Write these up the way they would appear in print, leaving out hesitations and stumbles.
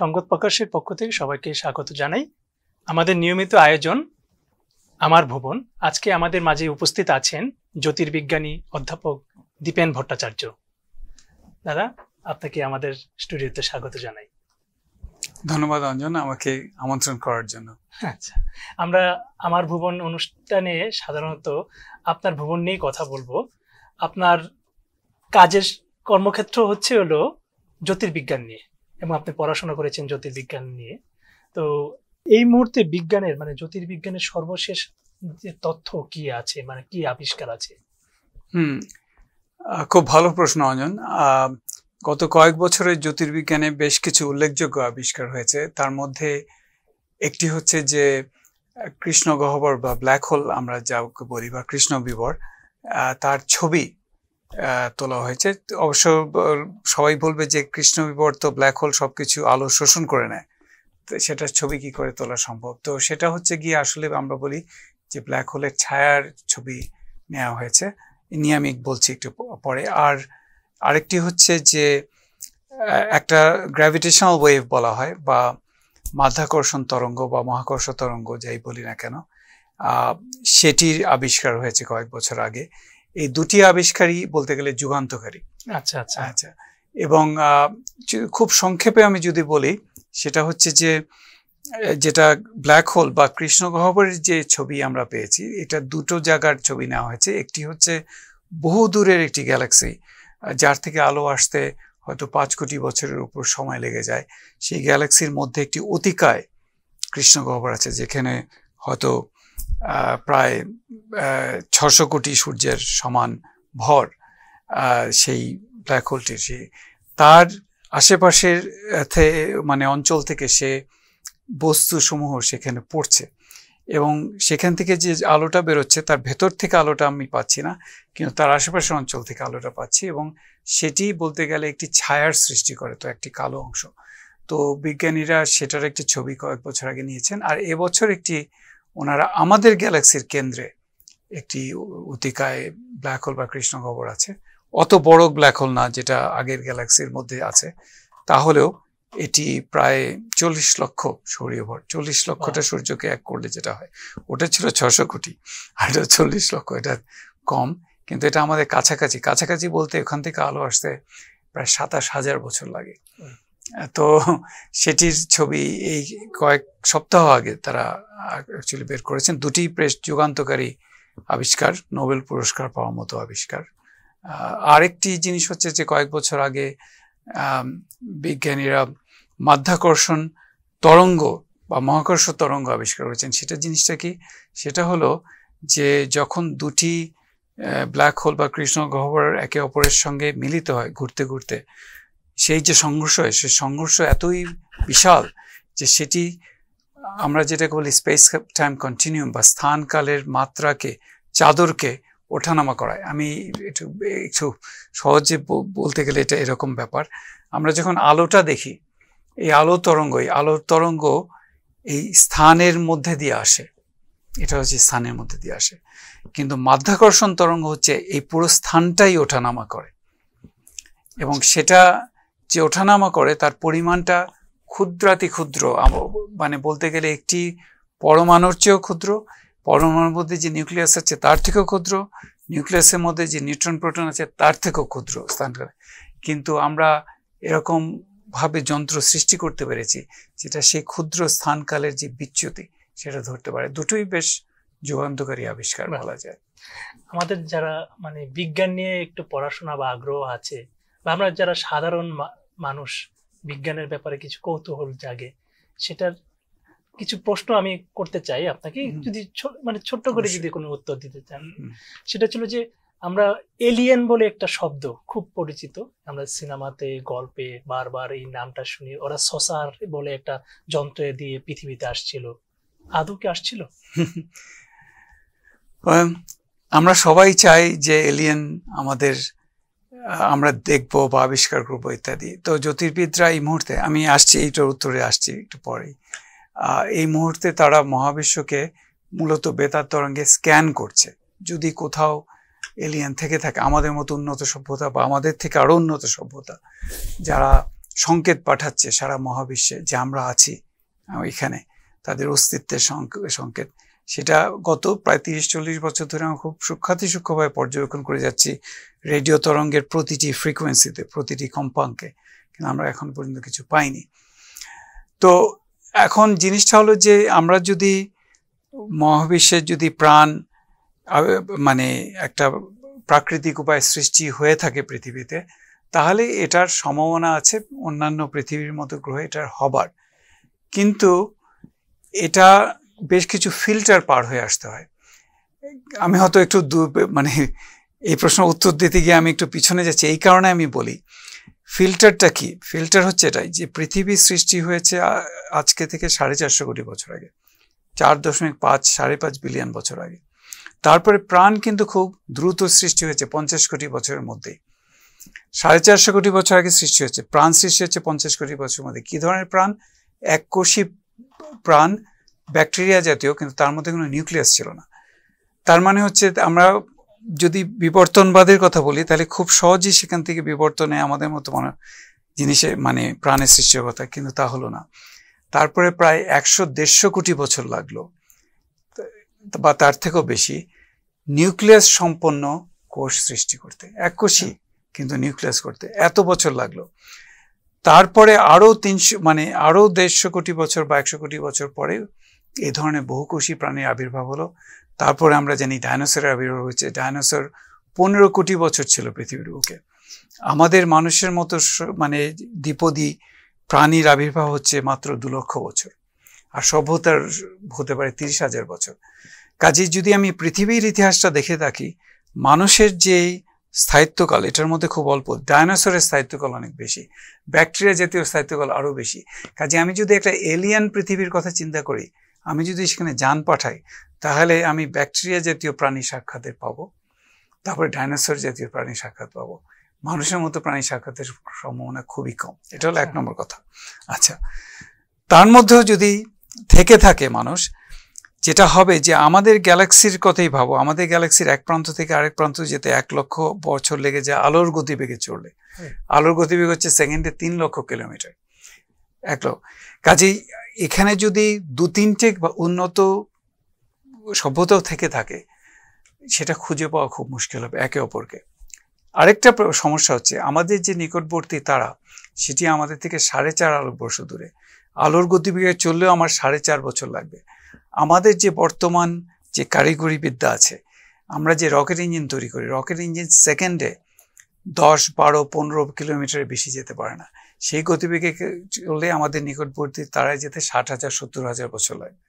সংবাদ প্রকাশের পক্ষ থেকে সবাইকে স্বাগত জানাই। আমাদের নিয়মিত আয়োজন আমার ভুবন। আজকে আমাদের মাঝে উপস্থিত আছেন জ্যোতির্বিজ্ঞানী অধ্যাপক দীপেন ভট্টাচার্য। দাদা, আপনাকে আমাদের স্টুডিওতে স্বাগত জানাই। ধন্যবাদ অঞ্জন, আমাকে আমন্ত্রণ করার জন্য। আচ্ছা, আমরা আমার ভুবন অনুষ্ঠানে সাধারণত আপনার ভুবন নিয়ে কথা বলবো। আপনার কাজের কর্মক্ষেত্র হলো জ্যোতির্বিজ্ঞান নিয়ে, এবং আপনি পড়াশোনা করেছেন জ্যোতির্বিজ্ঞান নিয়ে। তো এই মুহূর্তে বিজ্ঞানের জ্যোতির্বিজ্ঞানের সর্বশেষ যে তথ্য কি আছে, কি আবিষ্কার আছে? খুব ভালো প্রশ্ন অঞ্জন। গত কয়েক বছরে জ্যোতির্বিজ্ঞানে বেশ কিছু উল্লেখযোগ্য আবিষ্কার হয়েছে। তার মধ্যে একটি হচ্ছে যে কৃষ্ণ গহ্বর বা ব্ল্যাক হোল আমরা যাকে বলি, বা কৃষ্ণ বিবর, তার ছবি তোলা হয়েছে। অবশ্য সবাই বলবে যে কৃষ্ণ বিবর তো ব্ল্যাক হোল সবকিছু আলো শোষণ করে নেয়, তো সেটার ছবি কি করে তোলা সম্ভব? তো সেটা হচ্ছে গিয়ে আসলে আমরা বলি যে ব্ল্যাক হোলের ছায়ার ছবি নেওয়া হয়েছে, নিয়ে আমি বলছি একটু পরে। আর আরেকটি হচ্ছে যে একটা গ্র্যাভিটেশনাল ওয়েভ বলা হয়, বা মাধ্যাকর্ষণ তরঙ্গ বা মহাকর্ষ তরঙ্গ যাই বলি না কেন, সেটির আবিষ্কার হয়েছে কয়েক বছর আগে। এই দুটি আবিষ্কারই বলতে গেলে যুগান্তকারী। আচ্ছা আচ্ছা আচ্ছা, এবং খুব সংক্ষেপে আমি যদি বলি, সেটা হচ্ছে যে যেটা ব্ল্যাক হোল বা কৃষ্ণ গহ্বরের যে ছবি আমরা পেয়েছি, এটা দুটো জায়গার ছবি নেওয়া হয়েছে। একটি হচ্ছে বহু দূরের একটি গ্যালাক্সি, যার থেকে আলো আসতে হয়তো 5 কোটি বছরের উপর সময় লেগে যায়। সেই গ্যালাক্সির মধ্যে একটি অতিকায় কৃষ্ণ গহ্বর আছে, যেখানে হয়তো প্রায় 600 কোটি সূর্যের সমান ভর সেই ব্ল্যাক হোলটির। তার আশেপাশের অঞ্চল থেকে সে বস্তুসমূহ সেখানে পড়ছে, এবং সেখান থেকে যে আলোটা বেরোচ্ছে তার ভেতর থেকে আলোটা আমি পাচ্ছি না, কিন্তু তার আশেপাশের অঞ্চল থেকে আলোটা পাচ্ছি, এবং সেটি বলতে গেলে একটি ছায়ার সৃষ্টি করে, তো একটি কালো অংশ। তো বিজ্ঞানীরা সেটার একটি ছবি কয়েক বছর আগে নিয়েছেন। আর এবছর ওনারা আমাদের গ্যালাক্সির কেন্দ্রে একটি অতিকায় ব্ল্যাক হোল বা কৃষ্ণ গহ্বর আছে। অত বড় ব্ল্যাক হোল না যেটা আগের গ্যালাক্সির মধ্যে আছে, তাহলেও এটি প্রায় 40 লক্ষ সৌরভর। 40 লক্ষটা সূর্যকে এক করলে যেটা হয়, ওটা ছিল 600 কোটি, আর এটা 40 লক্ষ। এটা কম, কিন্তু এটা আমাদের কাছাকাছি। কাছাকাছি বলতে ওখান থেকে আলো আসতে প্রায় 27,000 বছর লাগে। তো সেটির ছবি এই কয়েক সপ্তাহ আগে তারা অ্যাকচুয়ালি বের করেছেন। দুটি বেশ যুগান্তকারী আবিষ্কার, নোবেল পুরস্কার পাওয়ার মতো আবিষ্কার। আরেকটি জিনিস হচ্ছে যে কয়েক বছর আগে বিজ্ঞানীরা মাধ্যাকর্ষণ তরঙ্গ বা মহাকর্ষ তরঙ্গ আবিষ্কার করেছেন। সেটা জিনিসটা কি? সেটা হলো যে যখন দুটি ব্ল্যাক হোল বা কৃষ্ণ গহ্বর একে অপরের সঙ্গে মিলিত হয় ঘুরতে ঘুরতে, সেই যে সংঘর্ষ হয়, সেই সংঘর্ষ এতই বিশাল যে সেটি আমরা যেটাকে বলি স্পেস টাইম কন্টিনিউম বা স্থানকালের মাত্রাকে, চাদরকে ওঠানামা করায়। আমি একটু সহজে বলতে গেলে এটা এরকম ব্যাপার। আমরা যখন আলোটা দেখি, এই আলোর তরঙ্গ এই স্থানের মধ্যে দিয়ে আসে, এটা হচ্ছে স্থানের মধ্যে দিয়ে আসে, কিন্তু মাধ্যাকর্ষণ তরঙ্গ হচ্ছে এই পুরো স্থানটাই ওঠানামা করে, এবং সেটা যে ওঠানামা করে তার পরিমাণটা ক্ষুদ্রাতি ক্ষুদ্র, বলতে গেলে একটি পরমাণুর চেয়েও ক্ষুদ্র, পরমাণুর মধ্যে যে নিউক্লিয়াস আছে তার থেকেও ক্ষুদ্র, নিউক্লিয়াসের মধ্যে যে নিউট্রন প্রোটন আছে তার থেকেও ক্ষুদ্র স্থানকালে। কিন্তু আমরা এরকম ভাবে যন্ত্র সৃষ্টি করতে পেরেছি যেটা সেই ক্ষুদ্র স্থানকালের যে বিচ্যুতি সেটা ধরতে পারে। দুটোই বেশ যুগান্তকারী আবিষ্কার বলা যায়। আমাদের যারা বিজ্ঞান নিয়ে একটু পড়াশোনা বা আগ্রহ আছে, বা আমরা যারা সাধারণ মানুষ, বিজ্ঞানের ব্যাপারে কিছু কৌতূহল জাগে, সেটার কিছু প্রশ্ন আমি করতে চাই আপনাকে। যদি ছোট্ট করে যদি কোনো উত্তর দিতে চান, সেটা ছিল যে আমরা এলিয়েন বলে একটা শব্দ খুব পরিচিত, আমরা সিনেমাতে গল্পে বারবার এই নামটা শুনি। ওরা সসার বলে একটা যন্ত্র দিয়ে পৃথিবীতে আসছিল, আদৌ কি আসছিল? আমরা সবাই চাই যে এলিয়েন আমরা দেখবো বা আবিষ্কার করবো ইত্যাদি। তো জ্যোতির্বিদরা এই মুহূর্তে, আমি আসছি এইটার উত্তরে আসছি একটু পরেই, এই মুহূর্তে তারা মহাবিশ্বকে মূলত বেতার তরঙ্গে স্ক্যান করছে। যদি কোথাও এলিয়েন থেকে থাকে, আমাদের মতো উন্নত সভ্যতা বা আমাদের থেকে আরো উন্নত সভ্যতা, যারা সংকেত পাঠাচ্ছে সারা মহাবিশ্বে যে আমরা আছি এখানে, তাদের অস্তিত্বের সংকেত, সেটা গত প্রায় 30-40 বছর ধরে আমরা খুব সূক্ষ্মভাবে পর্যবেক্ষণ করে যাচ্ছি রেডিও তরঙ্গের প্রতিটি ফ্রিকোয়েন্সিতে, প্রতিটি কম্পাঙ্কে, কিন্তু আমরা এখন পর্যন্ত কিছু পাইনি। তো এখন জিনিসটা হলো যে আমরা যদি মহাবিশ্বের যদি প্রাণ মানে একটা প্রাকৃতিক উপায় সৃষ্টি হয়ে থাকে পৃথিবীতে, তাহলে এটার সম্ভাবনা আছে অন্যান্য পৃথিবীর মতো গ্রহে এটার হবার, কিন্তু এটা বেশ কিছু ফিল্টার পার হয়ে আসতে হয়। আমি হয়তো একটু মানে এই প্রশ্নের উত্তর দিতে গিয়ে আমি একটু পিছনে যাচ্ছি, এই কারণে আমি বলি ফিল্টারটা কি। ফিল্টার হচ্ছে এটাই যে পৃথিবী সৃষ্টি হয়েছে আজকে থেকে 450 কোটি বছর আগে, 4.5-5.5 বিলিয়ন বছর আগে। তারপরে প্রাণ কিন্তু খুব দ্রুত সৃষ্টি হয়েছে 50 কোটি বছরের মধ্যেই। 450 কোটি বছর আগে সৃষ্টি হচ্ছে, প্রাণ সৃষ্টি হচ্ছে 50 কোটি বছরের মধ্যে। কি ধরনের প্রাণ? এককোষী প্রাণ, ব্যাকটেরিয়া জাতীয়, কিন্তু তার মধ্যে কোনো নিউক্লিয়াস ছিল না। তার মানে হচ্ছে আমরা যদি বিবর্তনবাদের কথা বলি তাহলে খুব সহজেই সেখান থেকে বিবর্তনে আমাদের মতো জিনিসে মানে প্রাণের সৃষ্টির কথা, কিন্তু তা হলো না। তারপরে প্রায় 100-150 কোটি বছর লাগলো বা তার থেকেও বেশি নিউক্লিয়াস সম্পন্ন কোষ সৃষ্টি করতে, এককোষী কিন্তু নিউক্লিয়াস করতে এত বছর লাগলো। তারপরে আরো 150 কোটি বছর বা 100 কোটি বছর পরে এই ধরনের বহুকোষী প্রাণীর আবির্ভাব হলো। তারপরে আমরা জানি ডাইনোসরের আবির্ভাব হয়েছে। ডাইনোসর 15 কোটি বছর ছিল পৃথিবীর বুকে। আমাদের মানুষের মতো মানে দ্বিপদী প্রাণীর আবির্ভাব হচ্ছে মাত্র 2 লক্ষ বছর, আর সভ্যতার হতে পারে 30,000 বছর। কাজেই যদি আমি পৃথিবীর ইতিহাসটা দেখে থাকি, মানুষের যে স্থায়িত্বকাল এটার মধ্যে খুব অল্প, ডাইনোসরের স্থায়িত্বকাল অনেক বেশি, ব্যাকটেরিয়া জাতীয় স্থায়িত্বকাল আরো বেশি। কাজে আমি যদি একটা এলিয়ান পৃথিবীর কথা চিন্তা করি, আমি যদি সেখানে যান পাঠাই, তাহলে আমি ব্যাকটেরিয়া জাতীয় প্রাণী সাক্ষাতের পাবো, তারপরে ডাইনোসর জাতীয় প্রাণী সাক্ষাৎ পাবো। মানুষের মতো প্রাণী সাক্ষাতের সম্ভাবনা খুবই কম। এটা হলো 1 নম্বর কথা। আচ্ছা, তার মধ্যেও যদি থেকে থাকে মানুষ, যেটা হবে যে আমাদের গ্যালাক্সির কথাই ভাবো, আমাদের গ্যালাক্সির এক প্রান্ত থেকে আরেক প্রান্ত যেতে 1 লক্ষ বছর লেগে যায় আলোর গতিবেগে চললে। আলোর গতিবেগ হচ্ছে সেকেন্ডে 3 লক্ষ কিলোমিটার, 1 লক্ষ। কাজেই এখানে যদি 2-3টে উন্নত সভ্যতাও থেকে থাকে, সেটা খুঁজে পাওয়া খুব মুশকিল হবে একে অপরকে। আরেকটা সমস্যা হচ্ছে আমাদের যে নিকটবর্তী তারা, সেটি আমাদের থেকে 4.5 আলোকবর্ষ দূরে। আলোর গতিবেগে চললেও আমার 4.5 বছর লাগবে। আমাদের যে বর্তমান যে কারিগরি বিদ্যা আছে, আমরা যে রকেট ইঞ্জিন তৈরি করি, রকেট ইঞ্জিন সেকেন্ডে 10, 12, 15 কিলোমিটারের বেশি যেতে পারে না। সেই গতিবেগে চললে আমাদের নিকটবর্তী তারায় যেতে 60,000, 70,000 বছর লাগবে।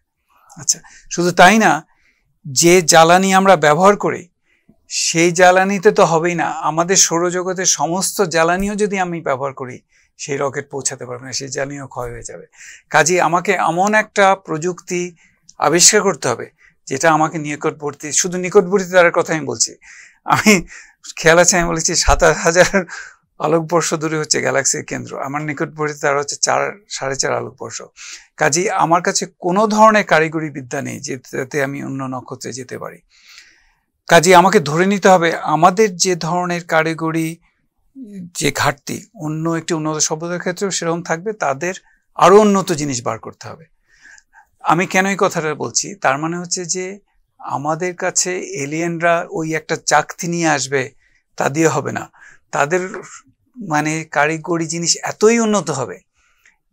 আচ্ছা, শুধু তাই না, যে জ্বালানি আমরা ব্যবহার করি সেই জ্বালানিতে তো হবেই না, আমাদের সৌরজগতের সমস্ত জ্বালানিও যদি আমি ব্যবহার করি, সেই রকেট পৌঁছাতে পারবে না, সেই জ্বালানিও ক্ষয় হয়ে যাবে। কাজেই আমাকে এমন একটা প্রযুক্তি আবিষ্কার করতে হবে যেটা আমাকে নিকটবর্তী, শুধু নিকটবর্তী তারার কথা আমি বলছি, আমি খেয়াল আছে আমি বলেছি 7,000 আলোকবর্ষ দূরে হচ্ছে গ্যালাক্সির কেন্দ্র, আমার নিকটবর্তী তারা হচ্ছে 4.5 আলোকবর্ষ। কাজেই আমার কাছে কোনো ধরনের কারিগরি বিদ্যা নেই যেটাতে আমি অন্য নক্ষত্রে যেতে পারি। কাজেই আমাকে ধরে নিতে হবে আমাদের যে ধরনের কারিগরি যে ঘাটতি অন্য একটি উন্নত সভ্যতার ক্ষেত্রেও সেরকম থাকবে, তাদের আরো উন্নত জিনিস বার করতে হবে। আমি কেন এই কথাটা বলছি, তার মানে হচ্ছে যে আমাদের কাছে এলিয়েনরা ওই একটা চাকতি নিয়ে আসবে তা দিয়ে হবে না, তাদের মানে কারিগরি জিনিস এতই উন্নত হবে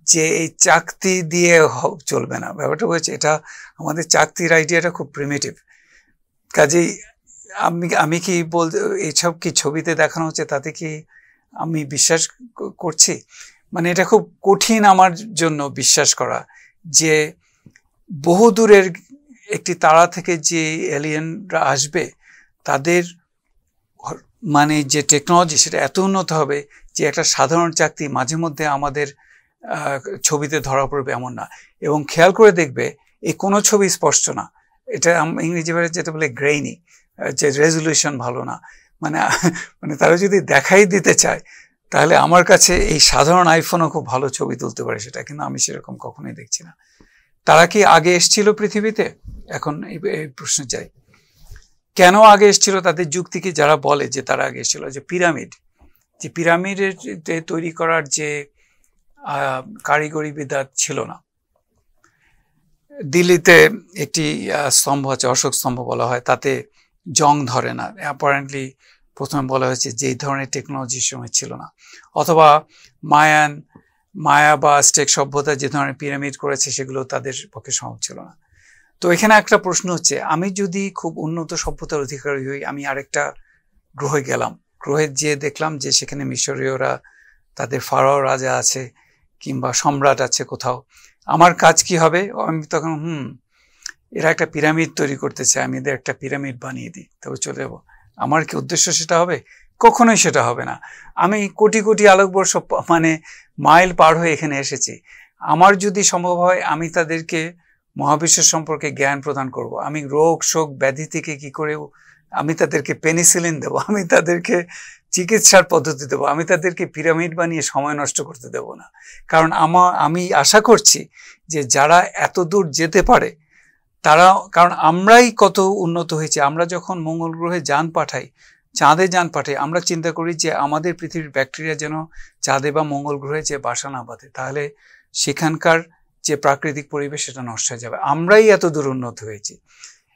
যে এই চাকতি দিয়ে চলবে না। ব্যাপারটা হচ্ছে এটা, আমাদের চাকতির আইডিয়াটা খুব প্রিমিটিভ। কাজেই আমি কি এইসব কি ছবিতে দেখানো হচ্ছে তাতে কি আমি বিশ্বাস করছি? মানে এটা খুব কঠিন আমার জন্য বিশ্বাস করা যে বহু দূরের একটি তারা থেকে যে এলিয়েনরা আসবে, তাদের মানে যে টেকনোলজি সেটা এত উন্নত হবে যে একটা সাধারণ চাকতি মাঝে মধ্যে আমাদের ছবিতে ধরা পড়বে এমন না। এবং খেয়াল করে দেখবে এই কোনো ছবি স্পষ্ট না, এটা ইংরেজি ভাষায় যেটা বলে গ্রেইনি, যে রেজলিউশন ভালো না, মানে তারা যদি দেখাই দিতে চায় তাহলে আমার কাছে এই সাধারণ আইফোনও খুব ভালো ছবি তুলতে পারে সেটা, কিন্তু আমি সেরকম কখনোই দেখছি না। তারা কি আগে এসেছিল পৃথিবীতে? এখন এই প্রশ্ন চাই, কেন আগে এসেছিল? তাদের যুক্তি কি? যারা বলে যে তারা আগে এসেছিল, যে পিরামিডের তৈরি করার যে কারিগরি বিদ্যা ছিল না। দিল্লিতে একটি স্তম্ভ আছে, অশোক স্তম্ভ বলা হয়, তাতে জং ধরে না। অ্যাপারেন্টলি প্রথমে বলা হয়েছে যে এই ধরনের টেকনোলজির সময় ছিল না। অথবা মায়া বা স্টেক সভ্যতা যে ধরনের পিরামিড করেছে সেগুলো তাদের পক্ষে সম্ভব ছিল না। তো এখানে একটা প্রশ্ন হচ্ছে, আমি যদি খুব উন্নত সভ্যতার অধিকারী হই, আমি আরেকটা গ্রহে গেলাম, গ্রহে যেয়ে দেখলাম যে সেখানে মিশরীয়রা, তাদের ফারাও রাজা আছে কিংবা সম্রাট আছে কোথাও, আমার কাজ কি হবে? আমি তখন এরা একটা পিরামিড তৈরি করতে চায়, আমি এদের একটা পিরামিড বানিয়ে দিই, তবে চলে যাবো। আমার কি উদ্দেশ্য সেটা হবে? কখনোই সেটা হবে না। আমি কোটি কোটি আলোকবর্ষ মানে মাইল পার হয়ে এখানে এসেছি। আমার যদি সম্ভব হয় আমি তাদেরকে মহাবিশ্ব সম্পর্কে জ্ঞান প্রদান করব। আমি রোগ শোক ব্যাধি থেকে কি করে আমি তাদেরকে পেনিসিলিন দেবো, আমি তাদেরকে চিকিৎসার পদ্ধতি দেবো, আমি তাদেরকে পিরামিড বানিয়ে সময় নষ্ট করতে দেব না। কারণ আমি আশা করছি যে যারা এত দূর যেতে পারে তারা, কারণ আমরাই কত উন্নত হয়েছি। আমরা যখন মঙ্গল গ্রহে যান পাঠাই, চাঁদে যান পাঠাই, আমরা চিন্তা করি যে আমাদের পৃথিবীর ব্যাকটেরিয়া যেন চাঁদে বা মঙ্গল গ্রহে যে বাসা না বাঁধে, তাহলে সেখানকার যে প্রাকৃতিক পরিবেশ সেটা নষ্ট হয়ে যাবে। আমরাই এত দূর উন্নত হয়েছি।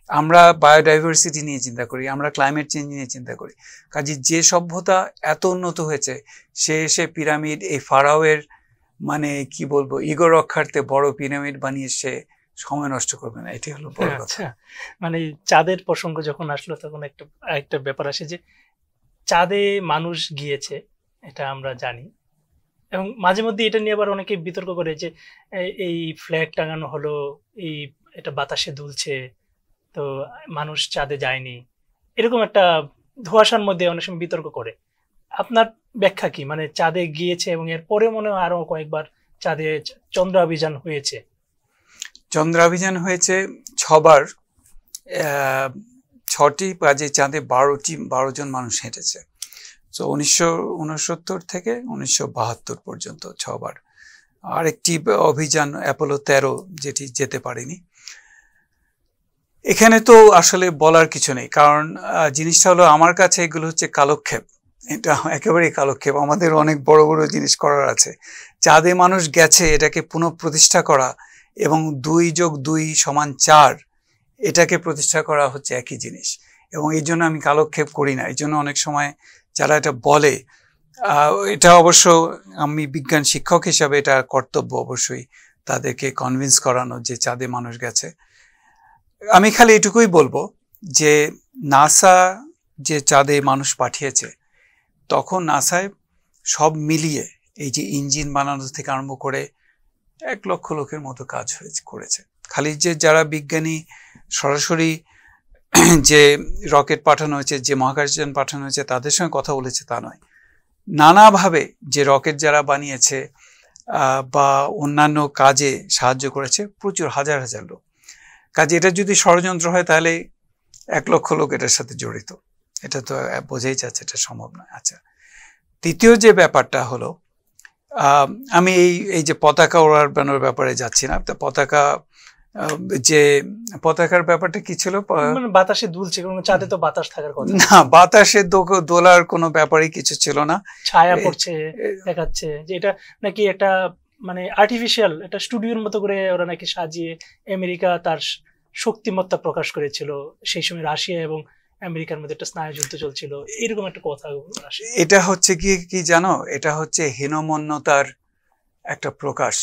আমরা বায়োডাইভার্সিটি নিয়ে চিন্তা করি, আমরা ক্লাইমেট চেঞ্জ নিয়ে চিন্তা করি। কাজে যে সভ্যতা এত উন্নত হয়েছে সে এসে পিরামিড, এই ফারাওয়ের মানে কি বলবো ইগো রক্ষার্থে বড় পিরামিড বানিয়ে সে সময় নষ্ট করবে না। এটি হলো বড় কথা। আচ্ছা, মানে চাঁদের প্রসঙ্গ যখন আসলো তখন একটা ব্যাপার আসে যে চাঁদে মানুষ গিয়েছে, এটা আমরা জানি, এবং মাঝে মধ্যে এটা নিয়ে আবার অনেকে বিতর্ক করে যে এই ফ্ল্যাগ টাঙানো হলো, এটা বাতাসে দুলছে, তো মানুষ চাঁদে যায়নি, এরকম একটা ধোঁয়াশার মধ্যে অনেক সময় বিতর্ক করে। আপনার ব্যাখ্যা কি? মানে চাঁদে গিয়েছে এবং এরপরে মনে হয় আরো কয়েকবার চাঁদে চন্দ্রাভিযান হয়েছে। চন্দ্রাভিযান হয়েছে 6বার, 6টি কাজে চাঁদে 12 জন মানুষ হেঁটেছে। তো 1969 থেকে 1972 পর্যন্ত 6বার। আরেকটি অভিযান অ্যাপোলো 13 যেটি যেতে পারেনি। এখানে তো আসলে বলার কিছু নেই, কারণ জিনিসটা হলো আমার কাছে এগুলো হচ্ছে কালক্ষেপ। এটা একেবারেই কালক্ষেপ। আমাদের অনেক বড় বড় জিনিস করার আছে। চাঁদে মানুষ গেছে, এটাকে পুনঃপ্রতিষ্ঠা করা এবং 2+2 = 4 এটাকে প্রতিষ্ঠা করা হচ্ছে একই জিনিস, এবং এই জন্য আমি কালক্ষেপ করি না। এই জন্য অনেক সময় যারা এটা বলে, এটা অবশ্য আমি বিজ্ঞান শিক্ষক হিসাবে এটা কর্তব্য অবশ্যই তাদেরকে কনভিন্স করানো যে চাঁদে মানুষ গেছে। আমি খালি এটুকুই বলবো যে নাসা যে চাঁদে মানুষ পাঠিয়েছে, তখন নাসায় সব মিলিয়ে এই যে ইঞ্জিন বানানো থেকে আরম্ভ করে 1 লক্ষ লোকের মতো কাজ করেছে। খালি যে যারা বিজ্ঞানী সরাসরি যে রকেট পাঠানো হয়েছে, যে মহাকাশযান পাঠানো হয়েছে তাদের সঙ্গে কথা বলেছে তা নয়, নানাভাবে যে রকেট যারা বানিয়েছে বা অন্যান্য কাজে সাহায্য করেছে প্রচুর হাজার হাজার লোক। কাজে এটা যদি ষড়যন্ত্র হয় তাহলে 1 লক্ষ লোক এটার সাথে জড়িত, এটা তো বোঝাই যাচ্ছে এটা সম্ভব নয়। আচ্ছা, তৃতীয় যে ব্যাপারটা হলো, আমি এই যে পতাকা ওড়ানোর ব্যাপারে যাচ্ছি না। যে পতাকার ব্যাপারটা কি ছিল? বাতাসে দুলছে, চাঁদে তো বাতাস থাকার কথা না, বাতাসে দোলার কোনো ব্যাপারই কিছু ছিল না। ছায়া পড়ছে দেখাচ্ছে যে এটা নাকি একটা মানে আর্টিফিশিয়াল, এটা স্টুডিওর মতো করে ওরা নাকি সাজিয়ে আমেরিকা তার শক্তিমত্তা প্রকাশ করেছিল। সেই সময় রাশিয়া এবং আমেরিকার মধ্যে একটা স্নায়ুযুদ্ধ চলছিল, এরকম একটা কথা আসে। এটা হচ্ছে কি জানো, এটা হচ্ছে হীনমন্যতার একটা প্রকাশ।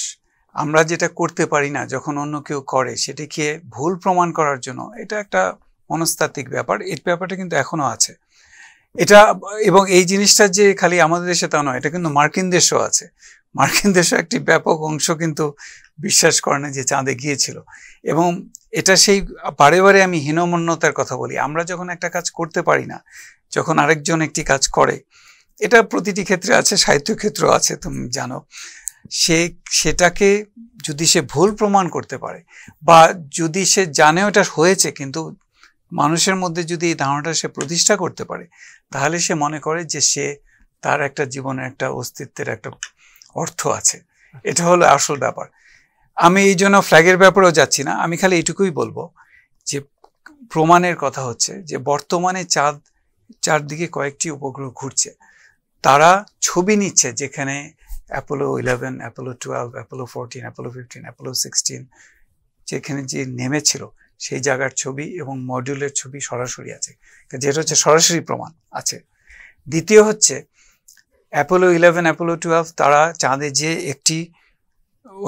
আমরা যেটা করতে পারি না যখন অন্য কেউ করে, সেটাকে ভুল প্রমাণ করার জন্য, এটা একটা মনস্তাত্ত্বিক ব্যাপার। এই ব্যাপারটা কিন্তু এখনো আছে এটা, এবং এই জিনিসটা যে খালি আমাদের দেশে তা নয়, এটা কিন্তু মার্কিন দেশেও আছে। মার্কিন দেশে একটি ব্যাপক অংশ কিন্তু বিশ্বাস করে না যে চাঁদে গিয়েছিল, এবং এটা সেই বারে বারে আমি হীনমন্যতার কথা বলি। আমরা যখন একটা কাজ করতে পারি না, যখন আরেকজন একটি কাজ করে, এটা প্রতিটি ক্ষেত্রে আছে, সাহিত্য ক্ষেত্র আছে, তুমি জানো, সেটাকে যদি সে ভুল প্রমাণ করতে পারে, বা যদি সে জানে ওটা হয়েছে কিন্তু মানুষের মধ্যে যদি এই ধারণাটা সে প্রতিষ্ঠা করতে পারে, তাহলে সে মনে করে যে সে তার একটা জীবনের একটা অস্তিত্বের একটা অর্থ আছে। এটা হলো আসল ব্যাপার। আমি এই জন্য ফ্ল্যাগের ব্যাপারেও যাচ্ছি না। আমি খালি এইটুকুই বলবো যে প্রমাণের কথা হচ্ছে যে বর্তমানে চারদিকে কয়েকটি উপগ্রহ ঘুরছে, তারা ছবি নিচ্ছে যেখানে Apollo 11, Apollo 12, Apollo 14, Apollo 15, Apollo 16 যেখানে যে নেমেছিল সেই জায়গার ছবি এবং মডিউলের ছবি সরাসরি আছে, যেটা হচ্ছে সরাসরি প্রমাণ আছে। দ্বিতীয় হচ্ছে অ্যাপোলো 11, অ্যাপোলো 12 তারা চাঁদে যে একটি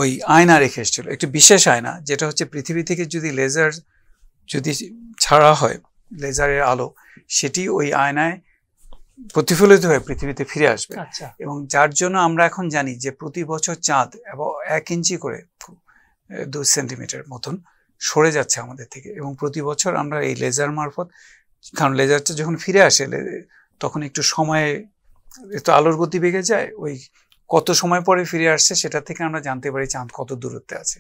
ওই আয়না রেখে এসেছিল, একটি বিশেষ আয়না, যেটা হচ্ছে পৃথিবী থেকে যদি লেজার যদি ছাড়া হয়, লেজারের আলো, সেটি ওই আয়নায় প্রতিফলিত হয়ে পৃথিবীতে ফিরে আসবে। এবং যার জন্য আমরা এখন জানি যে প্রতি বছর চাঁদ এবং 1 ইঞ্চি করে 2 সেন্টিমিটার মতন সরে যাচ্ছে আমাদের থেকে, এবং প্রতি বছর আমরা এই লেজার মারফত, কারণ লেজারটা যখন ফিরে আসে তখন একটু সময়ে একটু আলোর গতি বেগে যায়, ওই কত সময় পরে ফিরে আসছে সেটা থেকে আমরা জানতে পারি চাঁদ কত দূরত্বে আছে।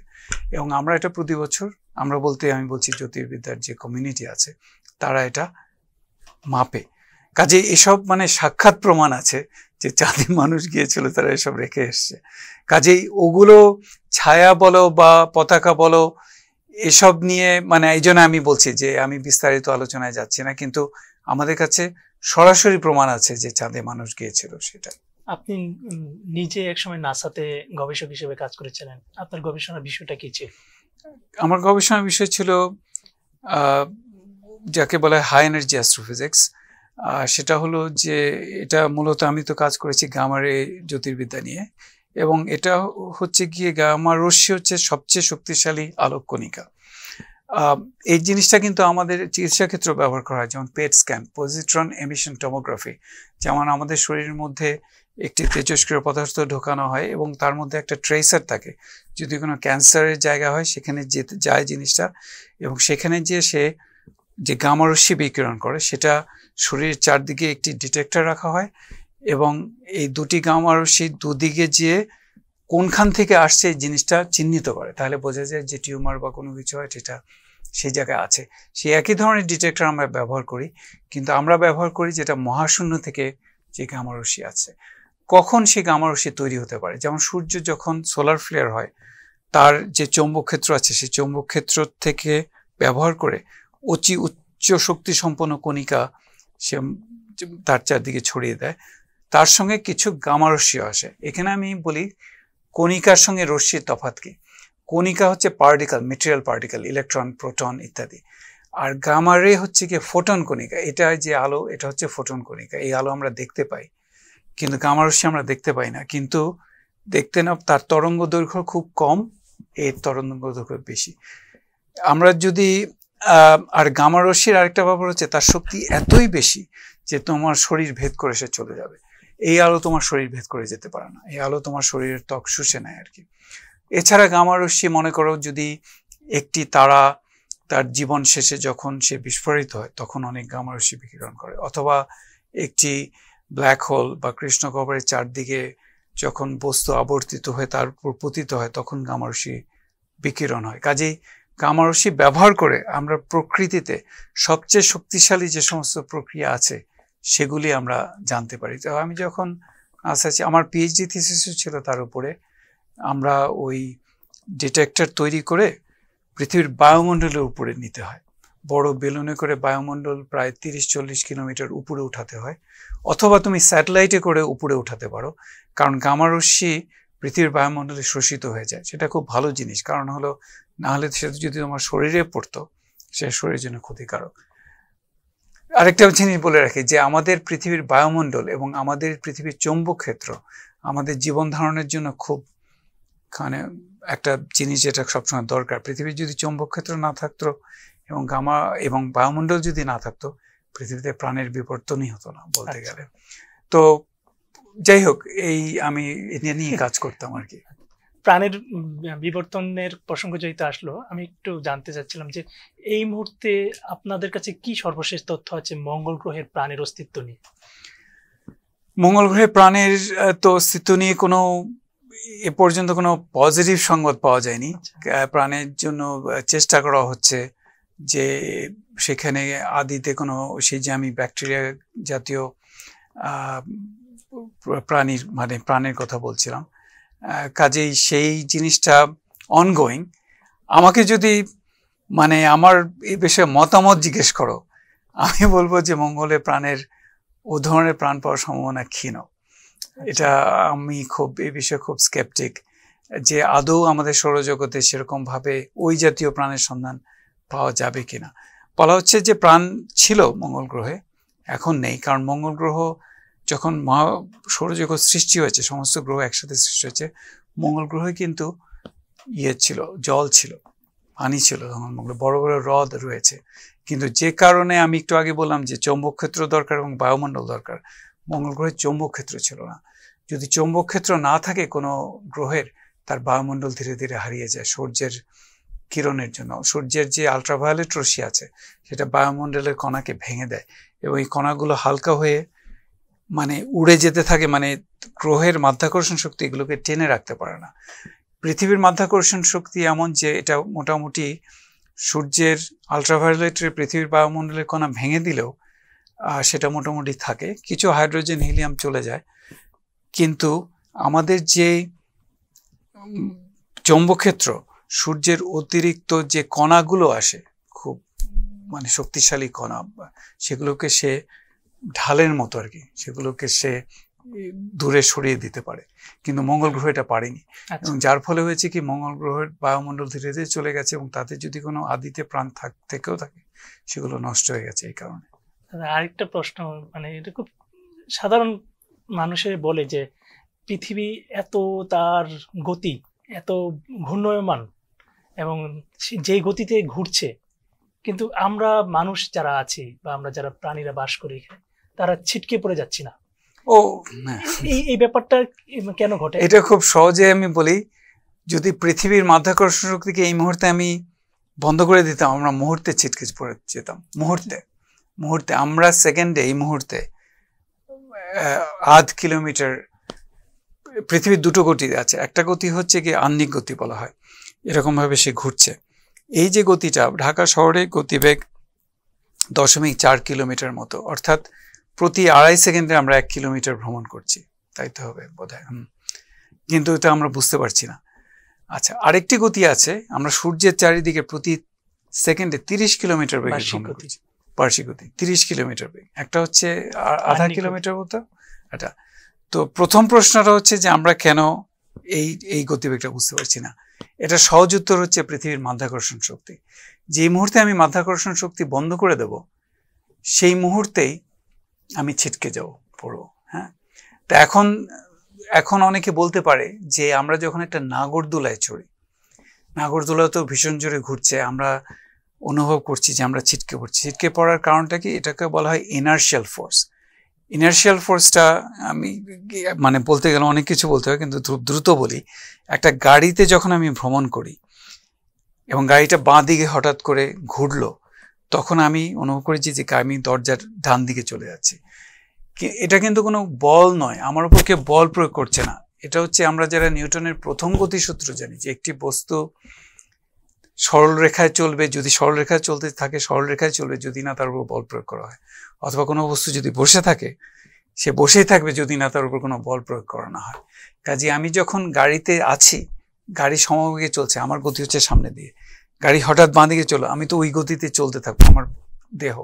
এবং আমরা এটা প্রতি বছর, আমরা বলতে আমি বলছি জ্যোতির্বিদ্যার যে কমিউনিটি আছে তারা এটা মাপে। কাজে এসব মানে সাক্ষাৎ প্রমাণ আছে যে চাঁদে মানুষ গিয়েছিল, তারা এসব রেখে এসছে। কাজেই ওগুলো ছায়া বলো বা পতাকা বলো এসব নিয়ে মানে এই জন্য আমি বলছি যে আমি বিস্তারিত আলোচনায় যাচ্ছি না, কিন্তু আমাদের কাছে সরাসরি প্রমাণ আছে যে চাঁদে মানুষ গিয়েছিল। সেটা আপনি নিজে একসময় নাসাতে গবেষক হিসেবে কাজ করেছিলেন, আপনার গবেষণার বিষয়টা কি ছিল? আমার গবেষণার বিষয় ছিল যাকে বলা হয় হাই এনার্জি অ্যাস্ট্রোফিজিক্স। সেটা হলো যে এটা মূলত আমি তো কাজ করেছি গামা রে জ্যোতির্বিদ্যা নিয়ে, এবং এটা হচ্ছে গিয়ে গামা রশ্মি হচ্ছে সবচেয়ে শক্তিশালী আলোক কণিকা। এই জিনিসটা কিন্তু আমাদের চিকিৎসা ক্ষেত্রে ব্যবহার করা হয়, যেমন PET scan, positron emission tomography. যেমন আমাদের শরীরের মধ্যে একটি তেজস্ক্রিয় পদার্থ ঢোকানো হয় এবং তার মধ্যে একটা ট্রেসার থাকে, যদি কোনো ক্যান্সারের জায়গা হয় সেখানে যেতে যায় জিনিসটা, এবং সেখানে যে সে যে গামা রশ্মি বিকিরণ করে সেটা শরীরের চারদিকে একটি ডিটেক্টর রাখা হয়, এবং এই দুটি গামা রশ্মি দুদিকে যেয়ে কোনখান থেকে আসছে এই জিনিসটা চিহ্নিত করে, তাহলে বোঝা যায় যে টিউমার বা কোনো কিছু হয় সেটা সেই জায়গায় আছে। সেই একই ধরনের ডিটেক্টর আমরা ব্যবহার করি, কিন্তু আমরা ব্যবহার করি যেটা মহাশূন্য থেকে যে গামা রশ্মি আছে। কখন সেই গামা রশ্মি তৈরি হতে পারে, যেমন সূর্য যখন সোলার ফ্লেয়ার হয় তার যে চৌম্বক ক্ষেত্র আছে সেই চৌম্বক ক্ষেত্র থেকে ব্যবহার করে উচ্চ শক্তি সম্পন্ন কণিকা সে তার চারদিকে ছড়িয়ে দেয়, তার সঙ্গে কিছু গামা রশ্মি আসে। এখানে আমি বলি কণিকার সঙ্গে রশ্মির তফাৎ কি। কণিকা হচ্ছে particle, material particle, electron, proton ইত্যাদি, আর গামা রে হচ্ছে কি ফোটন কণিকা। এটা যে আলো, এটা হচ্ছে ফোটন কণিকা। এই আলো আমরা দেখতে পাই, কিন্তু গামা রশ্মি আমরা দেখতে পাই না, কিন্তু দেখতে না, তার তরঙ্গ দৈর্ঘ্য খুব কম, এর তরঙ্গ দৈর্ঘ্য বেশি। আমরা যদি আর গামা রশ্মির আরেকটা ব্যাপার হচ্ছে তার শক্তি এতই বেশি যে তোমার শরীর ভেদ করে সে চলে যাবে। এই আলো তোমার শরীর ভেদ করে যেতে পারে না, এই আলো তোমার শরীরের ত্বক শুষে নেয় আর কি। এছাড়া গামা রশ্মি মনে করো যদি একটি তারা তার জীবন শেষে যখন সে বিস্ফোরিত হয় তখন অনেক গামা রশ্মি বিকিরণ করে, অথবা একটি ব্ল্যাক হোল বা কৃষ্ণগহ্বরের চারদিকে যখন বস্তু আবর্তিত হয়ে তার উপর পতিত হয় তখন গামা রশ্মি বিকিরণ হয়। কাজেই গামা রশ্মি ব্যবহার করে আমরা প্রকৃতিতে সবচেয়ে শক্তিশালী যে সমস্ত প্রক্রিয়া আছে সেগুলি আমরা জানতে পারি। তো আমি যখন আমার পিএইচডি থিসিসও ছিল তার উপরে, আমরা ওই ডিটেক্টর তৈরি করে পৃথিবীর বায়ুমণ্ডলের উপরে নিতে হয়, বড় বেলুনে করে বায়ুমণ্ডল প্রায় 30-40 কিলোমিটার উপরে উঠাতে হয়, অথবা তুমি স্যাটেলাইটে করে উপরে উঠাতে পারো, কারণ গামা রশ্মি পৃথিবীর বায়ুমণ্ডলে শোষিত হয়ে যায়। সেটা খুব ভালো জিনিস, কারণ হলো নাহলে সেটা যদি তোমার শরীরে পড়তো সে শরীরের জন্য ক্ষতিকারক। আরেকটা জিনিস বলে রাখি যে আমাদের পৃথিবীর বায়ুমণ্ডল এবং আমাদের পৃথিবীর চৌম্বক ক্ষেত্র আমাদের জীবন ধারণের জন্য খুব মানে একটা জিনিস যেটা সবসময় দরকার। পৃথিবীর যদি চৌম্বক ক্ষেত্র না থাকতো এবং গামা এবং বায়ুমণ্ডল যদি না থাকতো পৃথিবীতে প্রাণের বিবর্তনই হতো না বলতে গেলে। তো যাই হোক, এই আমি এটা নিয়ে কাজ করতাম আর কি। প্রাণের বিবর্তনের প্রসঙ্গ যেহেতু আসলো, আমি একটু জানতে চাচ্ছিলাম যে এই মুহূর্তে আপনাদের কাছে কি সর্বশেষ তথ্য আছে মঙ্গল গ্রহের প্রাণের অস্তিত্ব নিয়ে? মঙ্গল গ্রহে প্রাণের তো অস্তিত্ব নিয়ে কোনো এ পর্যন্ত কোনো পজিটিভ সংবাদ পাওয়া যায়নি। প্রাণের জন্য চেষ্টা করা হচ্ছে যে সেখানে আদিতে কোনো সেই যে আমি ব্যাকটেরিয়া জাতীয় প্রাণীর মানে প্রাণের কথা বলছিলাম, কাজেই সেই জিনিসটা অনগোয়িং। আমাকে যদি মানে আমার এই বিষয়ে মতামত জিজ্ঞেস করো, আমি বলবো যে মঙ্গলে প্রাণের ও ধরনের প্রাণ পাওয়ার সম্ভাবনা ক্ষীণ। এটা আমি খুব এই বিষয়ে খুব স্কেপটিক যে আদৌ আমাদের সৌরজগতে সেরকম ভাবে ওই জাতীয় প্রাণের সন্ধান পাওয়া যাবে কিনা। বলা হচ্ছে যে প্রাণ ছিল মঙ্গল গ্রহে, এখন নেই, কারণ মঙ্গল গ্রহ যখন সৌরজগৎ সৃষ্টি হয়েছে, সমস্ত গ্রহ একসাথে সৃষ্টি হয়েছে, মঙ্গল গ্রহে কিন্তু ছিল, জল ছিল, পানি ছিল, তখন মঙ্গল বড় বড় হ্রদ রয়েছে। কিন্তু যে কারণে আমি একটু আগে বললাম যে চৌম্বক ক্ষেত্র দরকার এবং বায়ুমণ্ডল দরকার, মঙ্গল গ্রহে চৌম্বক ক্ষেত্র ছিল না। যদি চৌম্বক ক্ষেত্র না থাকে কোনো গ্রহের, তার বায়ুমণ্ডল ধীরে ধীরে হারিয়ে যায় সূর্যের কিরণের জন্য। সূর্যের যে আলট্রাভায়োলেট রশ্মি আছে সেটা বায়ুমণ্ডলের কণাকে ভেঙে দেয় এবং এই কণাগুলো হালকা হয়ে মানে উড়ে যেতে থাকে, মানে গ্রহের মাধ্যাকর্ষণ শক্তি এগুলোকে টেনে রাখতে পারে না। পৃথিবীর মাধ্যাকর্ষণ শক্তি এমন যে এটা মোটামুটি সূর্যের আলট্রাভায়োলেটের পৃথিবীর বায়ুমণ্ডলের কণা ভেঙে দিলেও সেটা মোটামুটি থাকে, কিছু হাইড্রোজেন হিলিয়াম চলে যায়। কিন্তু আমাদের যে চৌম্বকক্ষেত্র, সূর্যের অতিরিক্ত যে কণাগুলো আসে, খুব মানে শক্তিশালী কণা, সেগুলোকে সে ঢালের মতো আর কি, সেগুলোকে সে দূরে সরিয়ে দিতে পারে, কিন্তু মঙ্গল গ্রহ এটা পারেনি। এবং যার ফলে হয়েছে কি, মঙ্গল গ্রহের বায়ুমণ্ডল ধীরে ধীরে চলে গেছে এবং তাতে যদি কোনো আদিতে প্রাণ থেকেও থাকে সেগুলো নষ্ট হয়ে গেছে এই কারণে। আরেকটা প্রশ্ন, মানে এটা খুব সাধারণ মানুষের বলে যে পৃথিবী এত তার গতি, এত ঘূর্ণয়মান এবং যে গতিতে ঘুরছে, কিন্তু আমরা মানুষ যারা আছি বা আমরা যারা প্রাণীরা বাস করি তারা ছিটকে পড়ে যাচ্ছি না। এই ব্যাপারটা কেন ঘটে? এটা খুব সহজে আমি বলি, যদি পৃথিবীর মাধ্যাকর্ষণ শক্তিকে এই মুহূর্তে আমি বন্ধ করে দিতাম, আমরা মুহূর্তে ছিটকে পড়ে যেতাম। মুহূর্তে আমরা সেকেন্ডে, এই মুহূর্তে 0.5 কিলোমিটার। পৃথিবীর দুটো গতি আছে, একটা গতি হচ্ছে কি আহ্নিক গতি বলা হয়, এরকম ভাবে সে ঘুরছে। এই যে গতিটা, ঢাকা শহরে গতিবেগ 0.4 কিলোমিটার মতো, অর্থাৎ প্রতি 2.5 সেকেন্ডে আমরা 1 কিলোমিটার ভ্রমণ করছি, তাই তো হবে বোধহয়। কিন্তু এটা আমরা বুঝতে পারছি না। আচ্ছা, আরেকটি গতি আছে, আমরা সূর্যের চারিদিকে প্রতি সেকেন্ডে 30 কিলোমিটার বেগে ভ্রমণ করছি, বার্ষিক গতি 30 কিলোমিটার বেগ। একটা হচ্ছে 0.5 কিলোমিটার মতো এটা। তো প্রথম প্রশ্নটা হচ্ছে যে আমরা কেন এই গতিবেগটা বুঝতে পারছি না। এটা সহজ উত্তর হচ্ছে পৃথিবীর মাধ্যাকর্ষণ শক্তি। যে মুহূর্তে আমি মাধ্যাকর্ষণ শক্তি বন্ধ করে দেব, সেই মুহূর্তেই আমি ছিটকে যাব, পড়বো। হ্যাঁ, তা এখন অনেকে বলতে পারে যে আমরা যখন একটা নাগরদোলায় চড়ি, নাগরদোলা তো ভীষণ জোরে ঘুরছে, আমরা অনুভব করছি যে আমরা ছিটকে পড়ছি। ছিটকে পড়ার কারণটা কি? এটাকে বলা হয় ইনার্শিয়াল ফোর্স। ইনার্শিয়াল ফোর্সটা আমি মানে বলতে গেলে অনেক কিছু বলতে হয়, কিন্তু দ্রুত বলি। একটা গাড়িতে যখন আমি ভ্রমণ করি এবং গাড়িটা বাঁ দিকে হঠাৎ করে ঘুরলো, তখন আমি অনুভব করেছি যে আমি দরজার ডান দিকে চলে যাচ্ছি। এটা কিন্তু কোনো বল নয়, আমার উপর কেউ বল প্রয়োগ করছে না। এটা হচ্ছে আমরা যারা নিউটনের প্রথম গতিসূত্র জানি, যে একটি বস্তু সরল রেখায় চলবে, যদি সরল রেখায় চলতে থাকে সরল রেখায় চলবে, যদি না তার উপর বল প্রয়োগ করা হয়। অথবা কোনো বস্তু যদি বসে থাকে, সে বসেই থাকবে যদি না তার উপর কোনো বল প্রয়োগ করানো হয়। কাজে আমি যখন গাড়িতে আছি, গাড়ি সমবেগে চলছে, আমার গতি হচ্ছে সামনে দিয়ে, গাড়ি হঠাৎ বাঁ দিকে চলো, আমি তো ওই গতিতে চলতে থাকবো, আমার দেহ।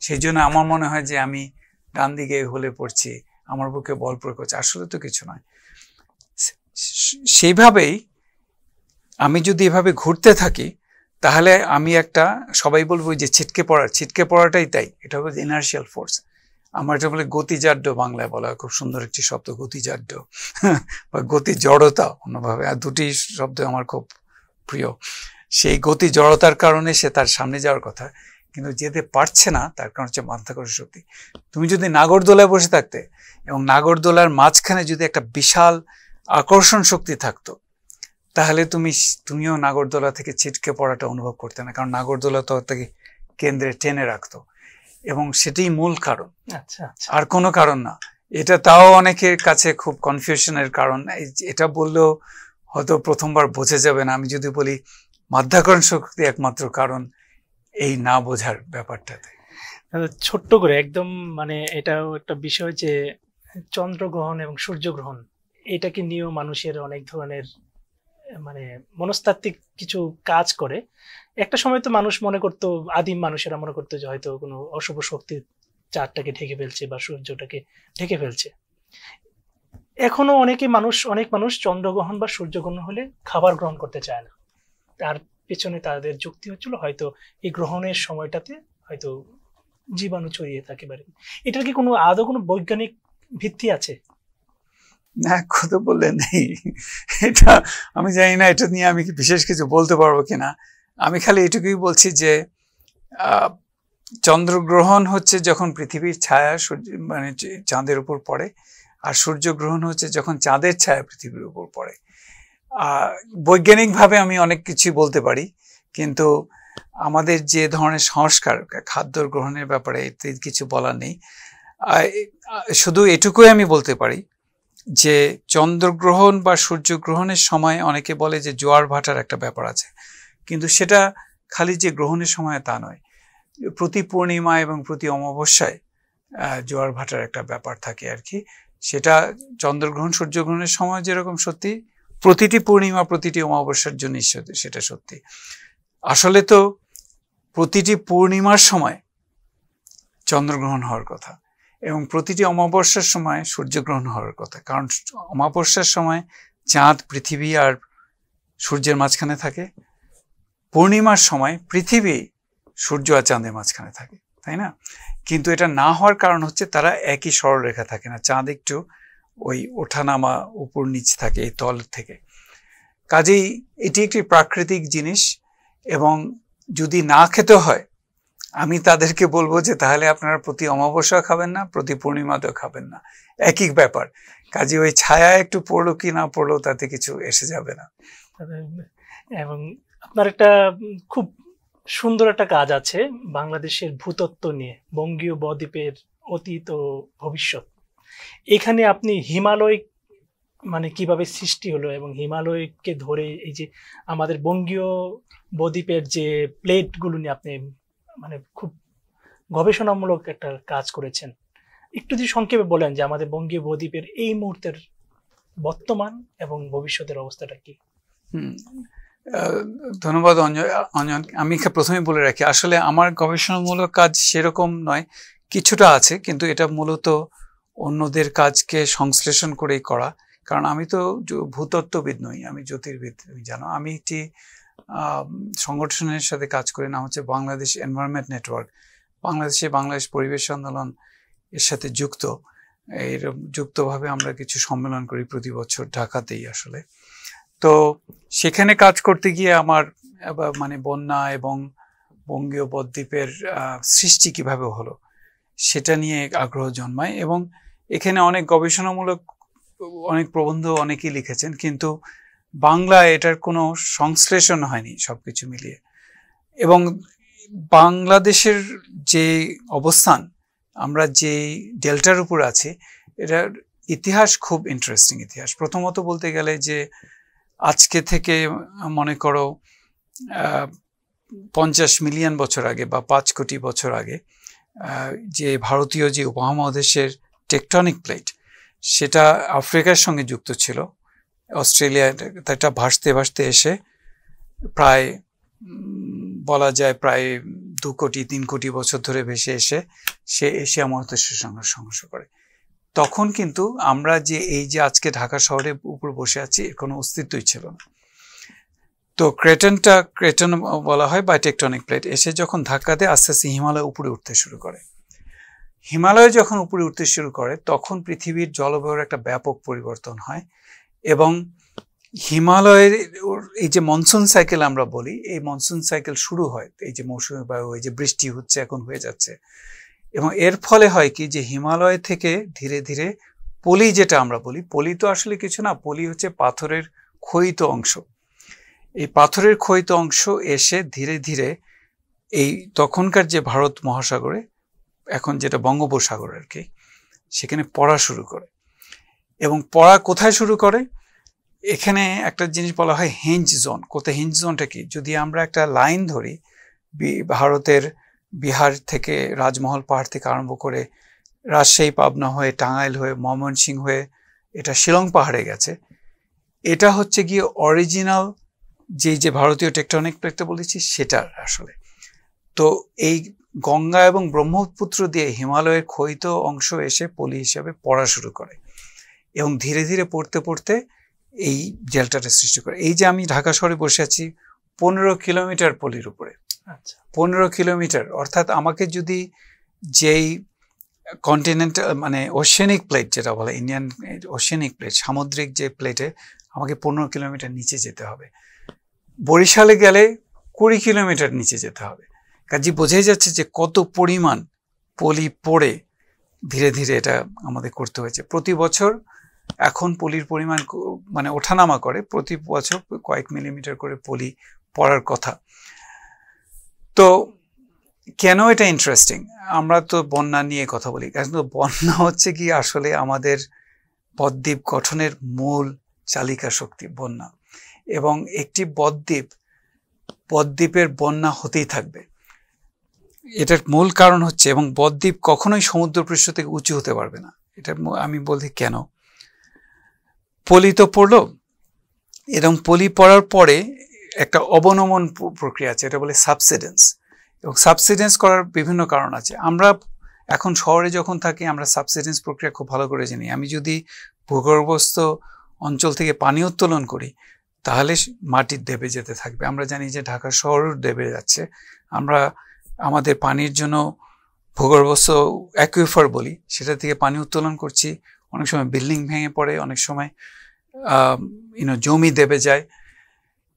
সেই জন্য আমার মনে হয় যে আমি ডান দিকে হলে পড়ছি, আমার বুকে বল প্রয়োগ করছে। আসলে তো কিছু নয়। সেইভাবেই আমি যদি এভাবে ঘুরতে থাকি, তাহলে আমি একটা, সবাই বলবো যে ছিটকে পড়াটাই তাই, এটা হবে ইনার্শিয়াল ফোর্স। আমার এটা বলে গতিজাড্য, বাংলায় বলা হয়, খুব সুন্দর একটি শব্দ গতিজাড্য বা গতি জড়তা অন্যভাবে, আর দুটি শব্দ আমার খুব প্রিয়। সেই গতি জড়তার কারণে সে তার সামনে যাওয়ার কথা, কিন্তু যেতে পারছে না, তার কারণ হচ্ছে মাধ্যাকর্ষণ শক্তি। তুমি যদি নাগরদোলায় বসে থাকতে এবং নাগরদোলার মাঝখানে যদি একটা বিশাল আকর্ষণ শক্তি থাকতো, তাহলে তুমিও নাগরদোলা থেকে ছিটকে পড়াটা অনুভব করতে না, কারণ নাগরদোলা তো তাকে কেন্দ্রে টেনে রাখতো, এবং সেটাই মূল কারণ, আর কোনো কারণ না। এটা তাও অনেকের কাছে খুব কনফিউশনের কারণ। এটা বললেও হয়তো প্রথমবার বোঝা যাবে না। আমি যদি বলি মাধ্যাকর্ষণ শক্তি একমাত্র কারণ, এই না বোঝার ব্যাপারটাতে ছোট্ট করে একদম, মানে এটাও একটা বিষয় যে চন্দ্রগ্রহণ এবং সূর্যগ্রহণ, এটাকে নিয়েও মানুষের অনেক ধরনের মানে মনস্তাত্ত্বিক কিছু কাজ করে। একটা সময় তো মানুষ মনে করতো, আদিম মানুষেরা মনে করতো যে হয়তো কোনো অশুভ শক্তি চাঁদটাকে ঢেকে ফেলছে বা সূর্যটাকে ঢেকে ফেলছে। এখনো অনেক মানুষ চন্দ্রগ্রহণ বা সূর্যগ্রহণ হলে খাবার গ্রহণ করতে চায় না। তার পেছনে তাদের যুক্তি হচ্ছিল হয়তো এই গ্রহণের সময়টাতে হয়তো জীবাণু ছড়িয়ে থাকে পারে। এটার কি কোনো আদৌ কোনো বৈজ্ঞানিক ভিত্তি আছে? না, কথা বললে নেই। এটা আমি জানি না, এটা নিয়ে আমি বিশেষ কিছু বলতে পারবো কিনা। আমি খালি এটুকুই বলছি যে চন্দ্রগ্রহণ হচ্ছে যখন পৃথিবীর ছায়া মানে চাঁদের উপর পড়ে, আর সূর্যগ্রহণ হচ্ছে যখন চাঁদের ছায়া পৃথিবীর উপর পড়ে। বৈজ্ঞানিকভাবে আমি অনেক কিছু বলতে পারি, কিন্তু আমাদের যে ধরনের সংস্কার খাদ্য গ্রহণের ব্যাপারে এতে কিছু বলার নেই। শুধু এটুকুই আমি বলতে পারি যে চন্দ্রগ্রহণ বা সূর্যগ্রহণের সময় অনেকে বলে যে জোয়ার ভাটার একটা ব্যাপার আছে, কিন্তু সেটা খালি যে গ্রহণের সময় তা নয়, প্রতি পূর্ণিমা এবং প্রতি অমাবস্যায় জোয়ার ভাটার একটা ব্যাপার থাকে আর কি। সেটা চন্দ্রগ্রহণ সূর্যগ্রহণের সময় যেরকম সত্যি, প্রতিটি পূর্ণিমা প্রতিটি অমাবস্যার জন্য সেটা সত্যি। আসলে তো প্রতিটি পূর্ণিমার সময় চন্দ্রগ্রহণ হওয়ার কথা এবং প্রতিটি অমাবস্যার সময় সূর্যগ্রহণ হওয়ার কথা, কারণ অমাবস্যার সময় চাঁদ পৃথিবী আর সূর্যের মাঝখানে থাকে, পূর্ণিমার সময় পৃথিবী সূর্য আর চাঁদের মাঝখানে থাকে, তাই না? কিন্তু এটা না হওয়ার কারণ হচ্ছে তারা একই সরলরেখা থাকে না, চাঁদ একটু ওই ওঠানামা উপর নিচ থাকে এই তল থেকে। কাজেই এটি একটি প্রাকৃতিক জিনিস, এবং যদি না খেতে হয় আমি তাদেরকে বলবো যে তাহলে আপনারা প্রতি অমাবস্যা খাবেন না, প্রতি পূর্ণিমাতেও খাবেন না, একই ব্যাপার। কাজে ওই ছায়া একটু পড়লো কি না পড়লো তাতে কিছু এসে যাবে না। এবং আপনার একটা খুব সুন্দর একটা কাজ আছে বাংলাদেশের ভূতত্ত্ব নিয়ে, বঙ্গীয় বদ্বীপের অতীত ও ভবিষ্যৎ। এখানে আপনি হিমালয় মানে কিভাবে সৃষ্টি হলো এবং হিমালয়কে ধরে এই যে আমাদের বঙ্গীয় বদ্বীপের যে প্লেটগুলো নিয়ে আপনি মানে খুব গবেষণামূলক একটা কাজ করেছেন। একটু যদি সংক্ষেপে বলেন যে আমাদের বঙ্গীয় বদ্বীপের এই মুহূর্তের বর্তমান এবং ভবিষ্যতের অবস্থাটা কি? ধন্যবাদ অঞ্জন। আমি প্রথমে বলে রাখি, আসলে আমার গবেষণামূলক কাজ সেরকম নয়, কিছুটা আছে, কিন্তু এটা মূলত অন্যদের কাজকে সংশ্লেষণ করেই করা। কারণ আমি তো ভূতত্ত্ববিদ নই, আমি জ্যোতির্বিদ। তুমি জানো আমি একটি সংগঠনের সাথে কাজ করি, নাম হচ্ছে বাংলাদেশ এনভায়রনমেন্ট নেটওয়ার্ক। বাংলাদেশ পরিবেশ আন্দোলন এর সাথে যুক্তভাবে আমরা কিছু সম্মেলন করি প্রতি বছর ঢাকাতেই আসলে। তো সেখানে কাজ করতে গিয়ে আমার মানে বন্যা এবং বঙ্গীয় বদ্বীপের সৃষ্টি কিভাবে হলো সেটা নিয়ে আগ্রহ জন্মায়, এবং এখানে অনেক গবেষণামূলক অনেক প্রবন্ধ অনেকেই লিখেছেন, কিন্তু বাংলায় এটার কোনো সংশ্লেষণ হয়নি সবকিছু মিলিয়ে। এবং বাংলাদেশের যে অবস্থান, আমরা যে ডেল্টার উপর আছি, এটার ইতিহাস খুব ইন্টারেস্টিং ইতিহাস। প্রথমত বলতে গেলে যে আজকে থেকে মনে করো 50 মিলিয়ন বছর আগে বা 5 কোটি বছর আগে যে ভারতীয় যে উপমহাদেশের টেকটনিক প্লেট, সেটা আফ্রিকার সঙ্গে যুক্ত ছিল। অস্ট্রেলিয়া এটা ভাসতে ভাসতে এসে প্রায় বলা যায় প্রায় 2 কোটি 3 কোটি বছর ধরে ভেসে এসে সে এশিয়া মহাদেশের সঙ্গে সংঘর্ষ করে। তখন কিন্তু আমরা যে এই যে আজকে ঢাকা শহরের উপর বসে আছি, এর কোনো অস্তিত্বই ছিল না। তো ক্রেটন বলা হয় বা টেকটনিক প্লেট এসে যখন ধাক্কা দেয়, আস্তে আস্তে হিমালয় উপরে উঠতে শুরু করে। হিমালয় যখন উপরে উঠতে শুরু করে তখন পৃথিবীর জলবায়ুর একটা ব্যাপক পরিবর্তন হয়, এবং হিমালয়ের এই যে মনসুন সাইকেল আমরা বলি, এই মনসুন সাইকেল শুরু হয়, এই যে মৌসুমী বায়ু, এই যে বৃষ্টি হচ্ছে এখন হয়ে যাচ্ছে, এবং এর ফলে হয় কি যে হিমালয় থেকে ধীরে ধীরে পলি, যেটা আমরা বলি, পলি তো আসলে কিছু না, পলি হচ্ছে পাথরের ক্ষয়িত অংশ। এই পাথরের ক্ষয়িত অংশ এসে ধীরে ধীরে এই তখনকার যে ভারত মহাসাগরে, এখন যেটা বঙ্গোপসাগর আর কি, সেখানে পড়া শুরু করে। এবং পড়া কোথায় শুরু করে? এখানে একটা জিনিস বলা হয় হিঞ্জ জোন। কোথায় হিঞ্জ জোনটা কি? যদি আমরা একটা লাইন ধরি, ভারতের বিহার থেকে রাজমহল পাহাড় থেকে আরম্ভ করে রাজশাহী পাবনা হয়ে টাঙ্গাইল হয়ে ময়মনসিংহ হয়ে এটা শিলং পাহাড়ে গেছে, এটা হচ্ছে গিয়ে অরিজিনাল যে ভারতীয় টেকটনিক প্লেটটা বলেছি সেটার আসলে। তো এই গঙ্গা এবং ব্রহ্মপুত্র দিয়ে হিমালয়ের ক্ষয়িত অংশ এসে পলি হিসাবে পড়া শুরু করে। এবং ধীরে ধীরে পড়তে পড়তে এই ডেল্টাটা সৃষ্টি করে। এই যে আমি ঢাকা শহরে বসে আছি 15 কিলোমিটার পলির উপরে, আচ্ছা 15 কিলোমিটার, অর্থাৎ আমাকে যদি যেই কন্টিনেন্টাল মানে ওশেনিক প্লেট যেটা বলে, ইন্ডিয়ান ওশেনিক প্লেট, সামুদ্রিক যে প্লেটে আমাকে 15 কিলোমিটার নিচে যেতে হবে, বরিশালে গেলে 20 কিলোমিটার নিচে যেতে হবে। কাজে বোঝাই যাচ্ছে যে কত পরিমাণ পলি পড়ে ধীরে ধীরে এটা আমাদের করতে হয়েছে। প্রতি বছর এখন পলির পরিমাণ মানে ওঠানামা করে, প্রতি বছর কয়েক মিলিমিটার করে পলি পড়ার কথা। তো কেন এটা ইন্টারেস্টিং? আমরা তো বন্যা নিয়ে কথা বলি, কিন্তু বন্যা হচ্ছে কি আসলে আমাদের বদ্বীপ গঠনের মূল চালিকা শক্তি বন্যা, এবং একটি বদ্বীপের বন্যা হতেই থাকবে। এটার মূল কারণ হচ্ছে, এবং বদ্বীপ কখনোই সমুদ্রপৃষ্ঠ থেকে উঁচু হতে পারবে না। এটা আমি বলছি কেন। পলি তো পড়লো, এবং পলি পড়ার পরে একটা অবনমন প্রক্রিয়া আছে, এটা বলে সাবসিডেন্স। এবং সাবসিডেন্স করার বিভিন্ন কারণ আছে। আমরা এখন শহরে যখন থাকি আমরা সাবসিডেন্স প্রক্রিয়া খুব ভালো করে জানি। আমি যদি ভূগর্ভস্থ অঞ্চল থেকে পানি উত্তোলন করি তাহলে মাটির দেবে যেতে থাকবে। আমরা জানি যে ঢাকা শহরের দেবে যাচ্ছে। আমরা আমাদের পানির জন্য ভূগর্ভস্থ অ্যাকুইফার বলি, সেটা থেকে পানি উত্তোলন করছি। অনেক সময় বিল্ডিং ভেঙে পড়ে, অনেক সময় জমি দেবে যায়।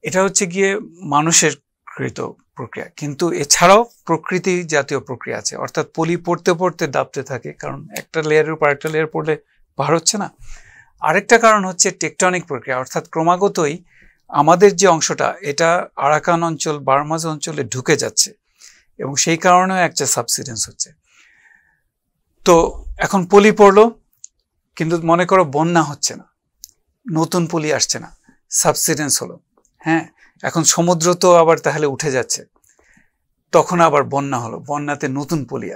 এটা হচ্ছে গিয়ে মানুষের কৃত প্রক্রিয়া। কিন্তু এছাড়াও প্রকৃতি জাতীয় প্রক্রিয়া আছে, অর্থাৎ পলি পড়তে পড়তে দাবতে থাকে, কারণ একটা লেয়ারের উপর একটা লেয়ার পড়লে পার হচ্ছে না। আরেকটা কারণ হচ্ছে টেকটনিক প্রক্রিয়া, অর্থাৎ ক্রমাগতই আমাদের যে অংশটা এটা আরাকান অঞ্চল, বার্মাজ অঞ্চলে ঢুকে যাচ্ছে, এবং সেই কারণেও একটা সাবসিডেন্স হচ্ছে। তো এখন পলি পড়লো, কিন্তু মনে করো বন্যা হচ্ছে না, নতুন পলি আসছে না, সাবসিডেন্স হলো। হ্যাঁ, এখন সমুদ্র তো আবার তাহলে উঠে যাচ্ছে, তখন আবার বন্যা হলো, বন্যাতে নতুন পলি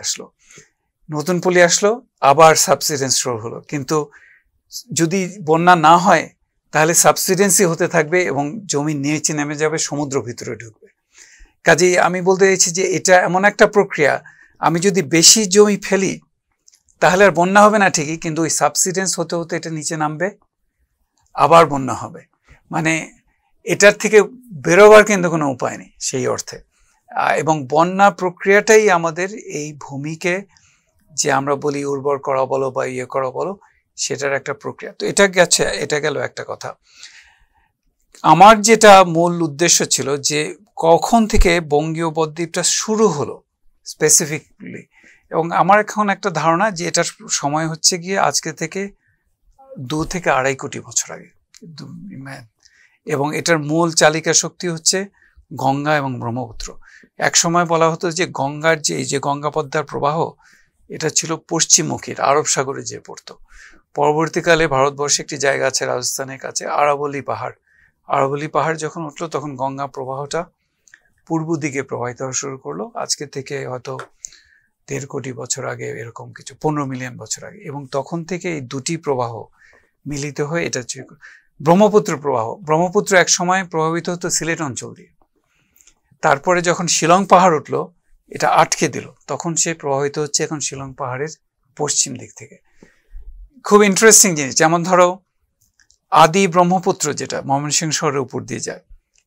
আসলো, আবার সাবসিডেন্স হলো। কিন্তু যদি বন্যা না হয় তাহলে সাবসিডেন্সই হতে থাকবে এবং জমি নিচে নেমে যাবে, সমুদ্র ভিতরে ঢুকবে। কাজেই আমি বলতে চাইছি যে এটা এমন একটা প্রক্রিয়া, আমি যদি বেশি জমি ফেলি তাহলে আর বন্যা হবে না ঠিকই, কিন্তু ওই সাবসিডেন্স হতে হতে এটা নিচে নামবে, আবার বন্যা হবে। মানে এটার থেকে বেরোবার কিন্তু কোনো উপায় নেই সেই অর্থে। এবং বন্যা প্রক্রিয়াটাই আমাদের এই ভূমিকে, যে আমরা বলি উর্বর করা বলো বা ইয়ে করা বলো, সেটার একটা প্রক্রিয়া। তো এটা গেল একটা কথা। আমার যেটা মূল উদ্দেশ্য ছিল যে কখন থেকে বঙ্গীয় বদ্বীপটা শুরু হলো স্পেসিফিকলি, এবং আমার এখন একটা ধারণা যে এটার সময় হচ্ছে গিয়ে আজকে থেকে 2 থেকে 2.5 কোটি বছর আগে। এবং এটার মূল চালিকা শক্তি হচ্ছে গঙ্গা এবং ব্রহ্মপুত্র। এক সময় বলা হতো যে গঙ্গার এই যে গঙ্গা পদ্মার প্রবাহ, এটা ছিল পশ্চিমমুখী, আরব সাগরে যে পড়তো। পরবর্তীকালে ভারতবর্ষে একটি জায়গা আছে রাজস্থানের কাছে, আরাবলী পাহাড় যখন উঠলো তখন গঙ্গা প্রবাহটা পূর্ব দিকে প্রবাহিত হওয়া শুরু করলো। আজকে থেকে হয়তো 1.5 কোটি বছর আগে, এরকম কিছু 15 মিলিয়ন বছর আগে। এবং তখন থেকে এই দুটি প্রবাহ মিলিত হয়ে এটা ব্রহ্মপুত্র এক সময় প্রভাবিত হতো সিলেট অঞ্চল দিয়ে। তারপরে যখন শিলং পাহাড় উঠলো, এটা আটকে দিল, তখন সে প্রভাবিত হচ্ছে এখন শিলং পাহাড়ের পশ্চিম দিক থেকে। খুব ইন্টারেস্টিং জিনিস, যেমন ধরো আদি ব্রহ্মপুত্র যেটা ময়মনসিংহ শহরের উপর দিয়ে যায়,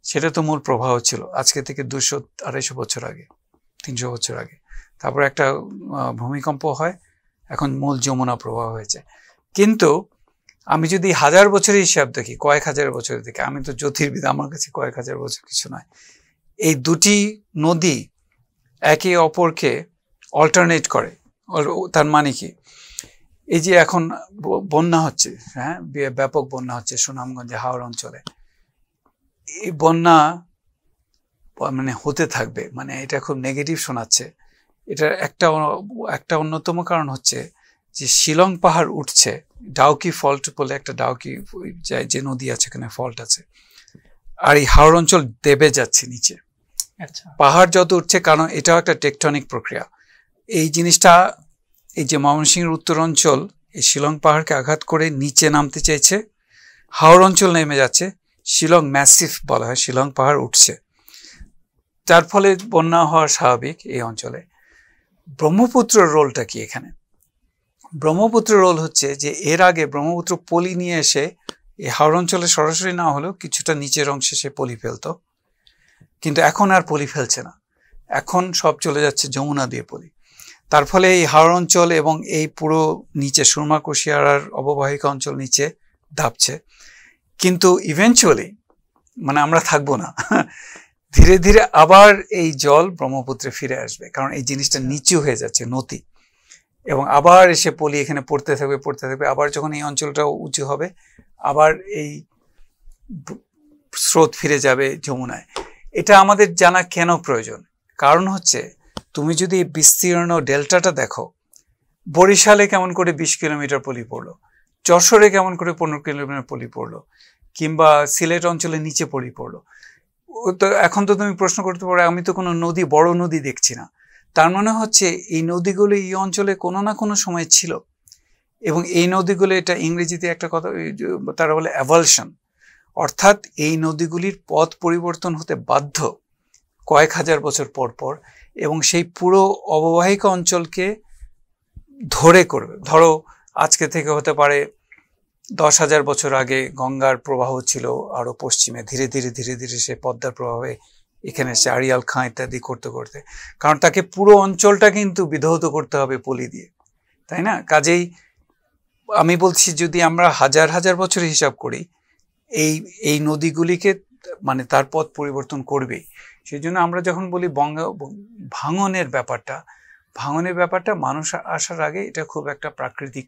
সেটা তো মূল প্রবাহ ছিল আজকে থেকে 200-250 বছর আগে, 300 বছর আগে। তারপর একটা ভূমিকম্প হয়, এখন মূল যমুনা প্রবাহ হয়েছে। কিন্তু আমি যদি 1000 বছরের হিসাব দেখি, কয়েক হাজার বছরের দেখি, আমি তো জ্যোতির্বিদ, আমার কাছে কয়েক হাজার বছর কিছু নয়। এই দুটি নদী একে অপরকে অল্টারনেট করে। তার মানে কি, এই যে এখন বন্যা হচ্ছে, হ্যাঁ ব্যাপক বন্যা হচ্ছে সুনামগঞ্জে, হাওড় অঞ্চলে, এই বন্যা মানে হতে থাকবে, মানে এটা খুব নেগেটিভ শোনাচ্ছে। এটার একটা অন্যতম কারণ হচ্ছে যে শিলং পাহাড় উঠছে, ডাউকি ফল্ট বলে একটা ডাউকি যে নদী আছে, এখানে ফল্ট আছে, আর এই হাওড় অঞ্চল দেবে যাচ্ছে নিচে। আচ্ছা, পাহাড় যত উঠছে, কারণ এটাও একটা টেকটনিক প্রক্রিয়া। এই জিনিসটা, এই যে ময়মনসিংহের উত্তর অঞ্চল এই শিলং পাহাড়কে আঘাত করে নিচে নামতে চাইছে, হাওড় অঞ্চল নেমে যাচ্ছে, শিলং ম্যাসিভ বলা হয়, শিলং পাহাড় উঠছে, যার ফলে বন্যা হওয়া স্বাভাবিক এই অঞ্চলে। ব্রহ্মপুত্রের রোলটা কি এখানে? ব্রহ্মপুত্র রোল হচ্ছে যে এর আগে ব্রহ্মপুত্র পলি নিয়ে এসে এই হাওড় অঞ্চলে সরাসরি না হলেও কিছুটা নিচের অংশে সে পলি ফেলতো, কিন্তু এখন আর পলি ফেলছে না, এখন সব চলে যাচ্ছে যমুনা দিয়ে পলি। তার ফলে এই হাওড় অঞ্চল এবং এই পুরো নিচে সুরমা কুশিয়ারার অববাহিকা অঞ্চল নিচে দাবছে। কিন্তু ইভেনচুয়ালি মানে আমরা থাকবো না, ধীরে ধীরে আবার এই জল ব্রহ্মপুত্রে ফিরে আসবে, কারণ এই জিনিসটা নিচু হয়ে যাচ্ছে নদী, এবং আবার এসে পলি এখানে পড়তে থাকবে। আবার যখন এই অঞ্চলটা উঁচু হবে আবার এই স্রোত ফিরে যাবে যমুনায়। এটা আমাদের জানা কেন প্রয়োজন? কারণ হচ্ছে তুমি যদি বিস্তীর্ণ ডেল্টাটা দেখো, বরিশালে কেমন করে 20 কিলোমিটার পলি পড়লো, যশোরে কেমন করে 15 কিলোমিটার পলি পড়লো, কিংবা সিলেট অঞ্চলে নিচে পলি পড়লো। তো এখন তো তুমি প্রশ্ন করতে পারো আমি তো কোনো নদী, বড় নদী দেখছি না। তার মানে হচ্ছে এই নদীগুলো এই অঞ্চলে কোনো না কোনো সময় ছিল, এবং এই নদীগুলো, এটা ইংরেজিতে একটা কথা তারা বলে অ্যাভালশন, অর্থাৎ এই নদীগুলির পথ পরিবর্তন হতে বাধ্য কয়েক হাজার বছর পর পর, এবং সেই পুরো অববাহিকা অঞ্চলকে ধরে করবে। ধরো আজকে থেকে হতে পারে 10,000 বছর আগে গঙ্গার প্রবাহ ছিল আরো পশ্চিমে, ধীরে ধীরে সে পদ্মার প্রবাহে এখানে এসে আড়িয়াল খাঁ ইত্যাদি করতে করতে, কারণ তাকে পুরো অঞ্চলটা কিন্তু বিধৌত করতে হবে পলি দিয়ে, তাই না? কাজেই আমি বলছি যদি আমরা হাজার হাজার বছর হিসাব করি, এই নদীগুলিকে মানে তার পথ পরিবর্তন করবেই। সেই জন্য আমরা যখন বলি ভাঙনের ব্যাপারটা মানুষ আসার আগে এটা খুব একটা প্রাকৃতিক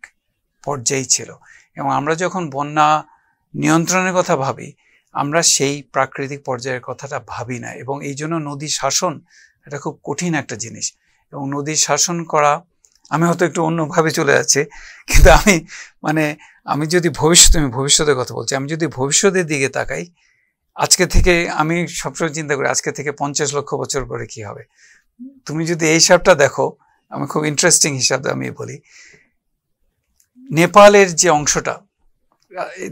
পর্যায়ে ছিল, এবং আমরা যখন বন্যা নিয়ন্ত্রণের কথা ভাবি আমরা সেই প্রাকৃতিক পর্যায়ের কথাটা ভাবি না। এবং এই জন্য নদী শাসন এটা খুব কঠিন একটা জিনিস, এবং নদী শাসন করা, আমি হয়তো একটু অন্যভাবে চলে যাচ্ছে, কিন্তু আমি যদি ভবিষ্যতের কথা বলছি, আমি যদি ভবিষ্যতের দিকে তাকাই, আজকে থেকে আমি সবসময় চিন্তা করি আজকে থেকে 50 লক্ষ বছর পরে কি হবে। তুমি যদি এই হিসাবটা দেখো, আমি খুব ইন্টারেস্টিং হিসাব আমি বলি, নেপালের যে অংশটা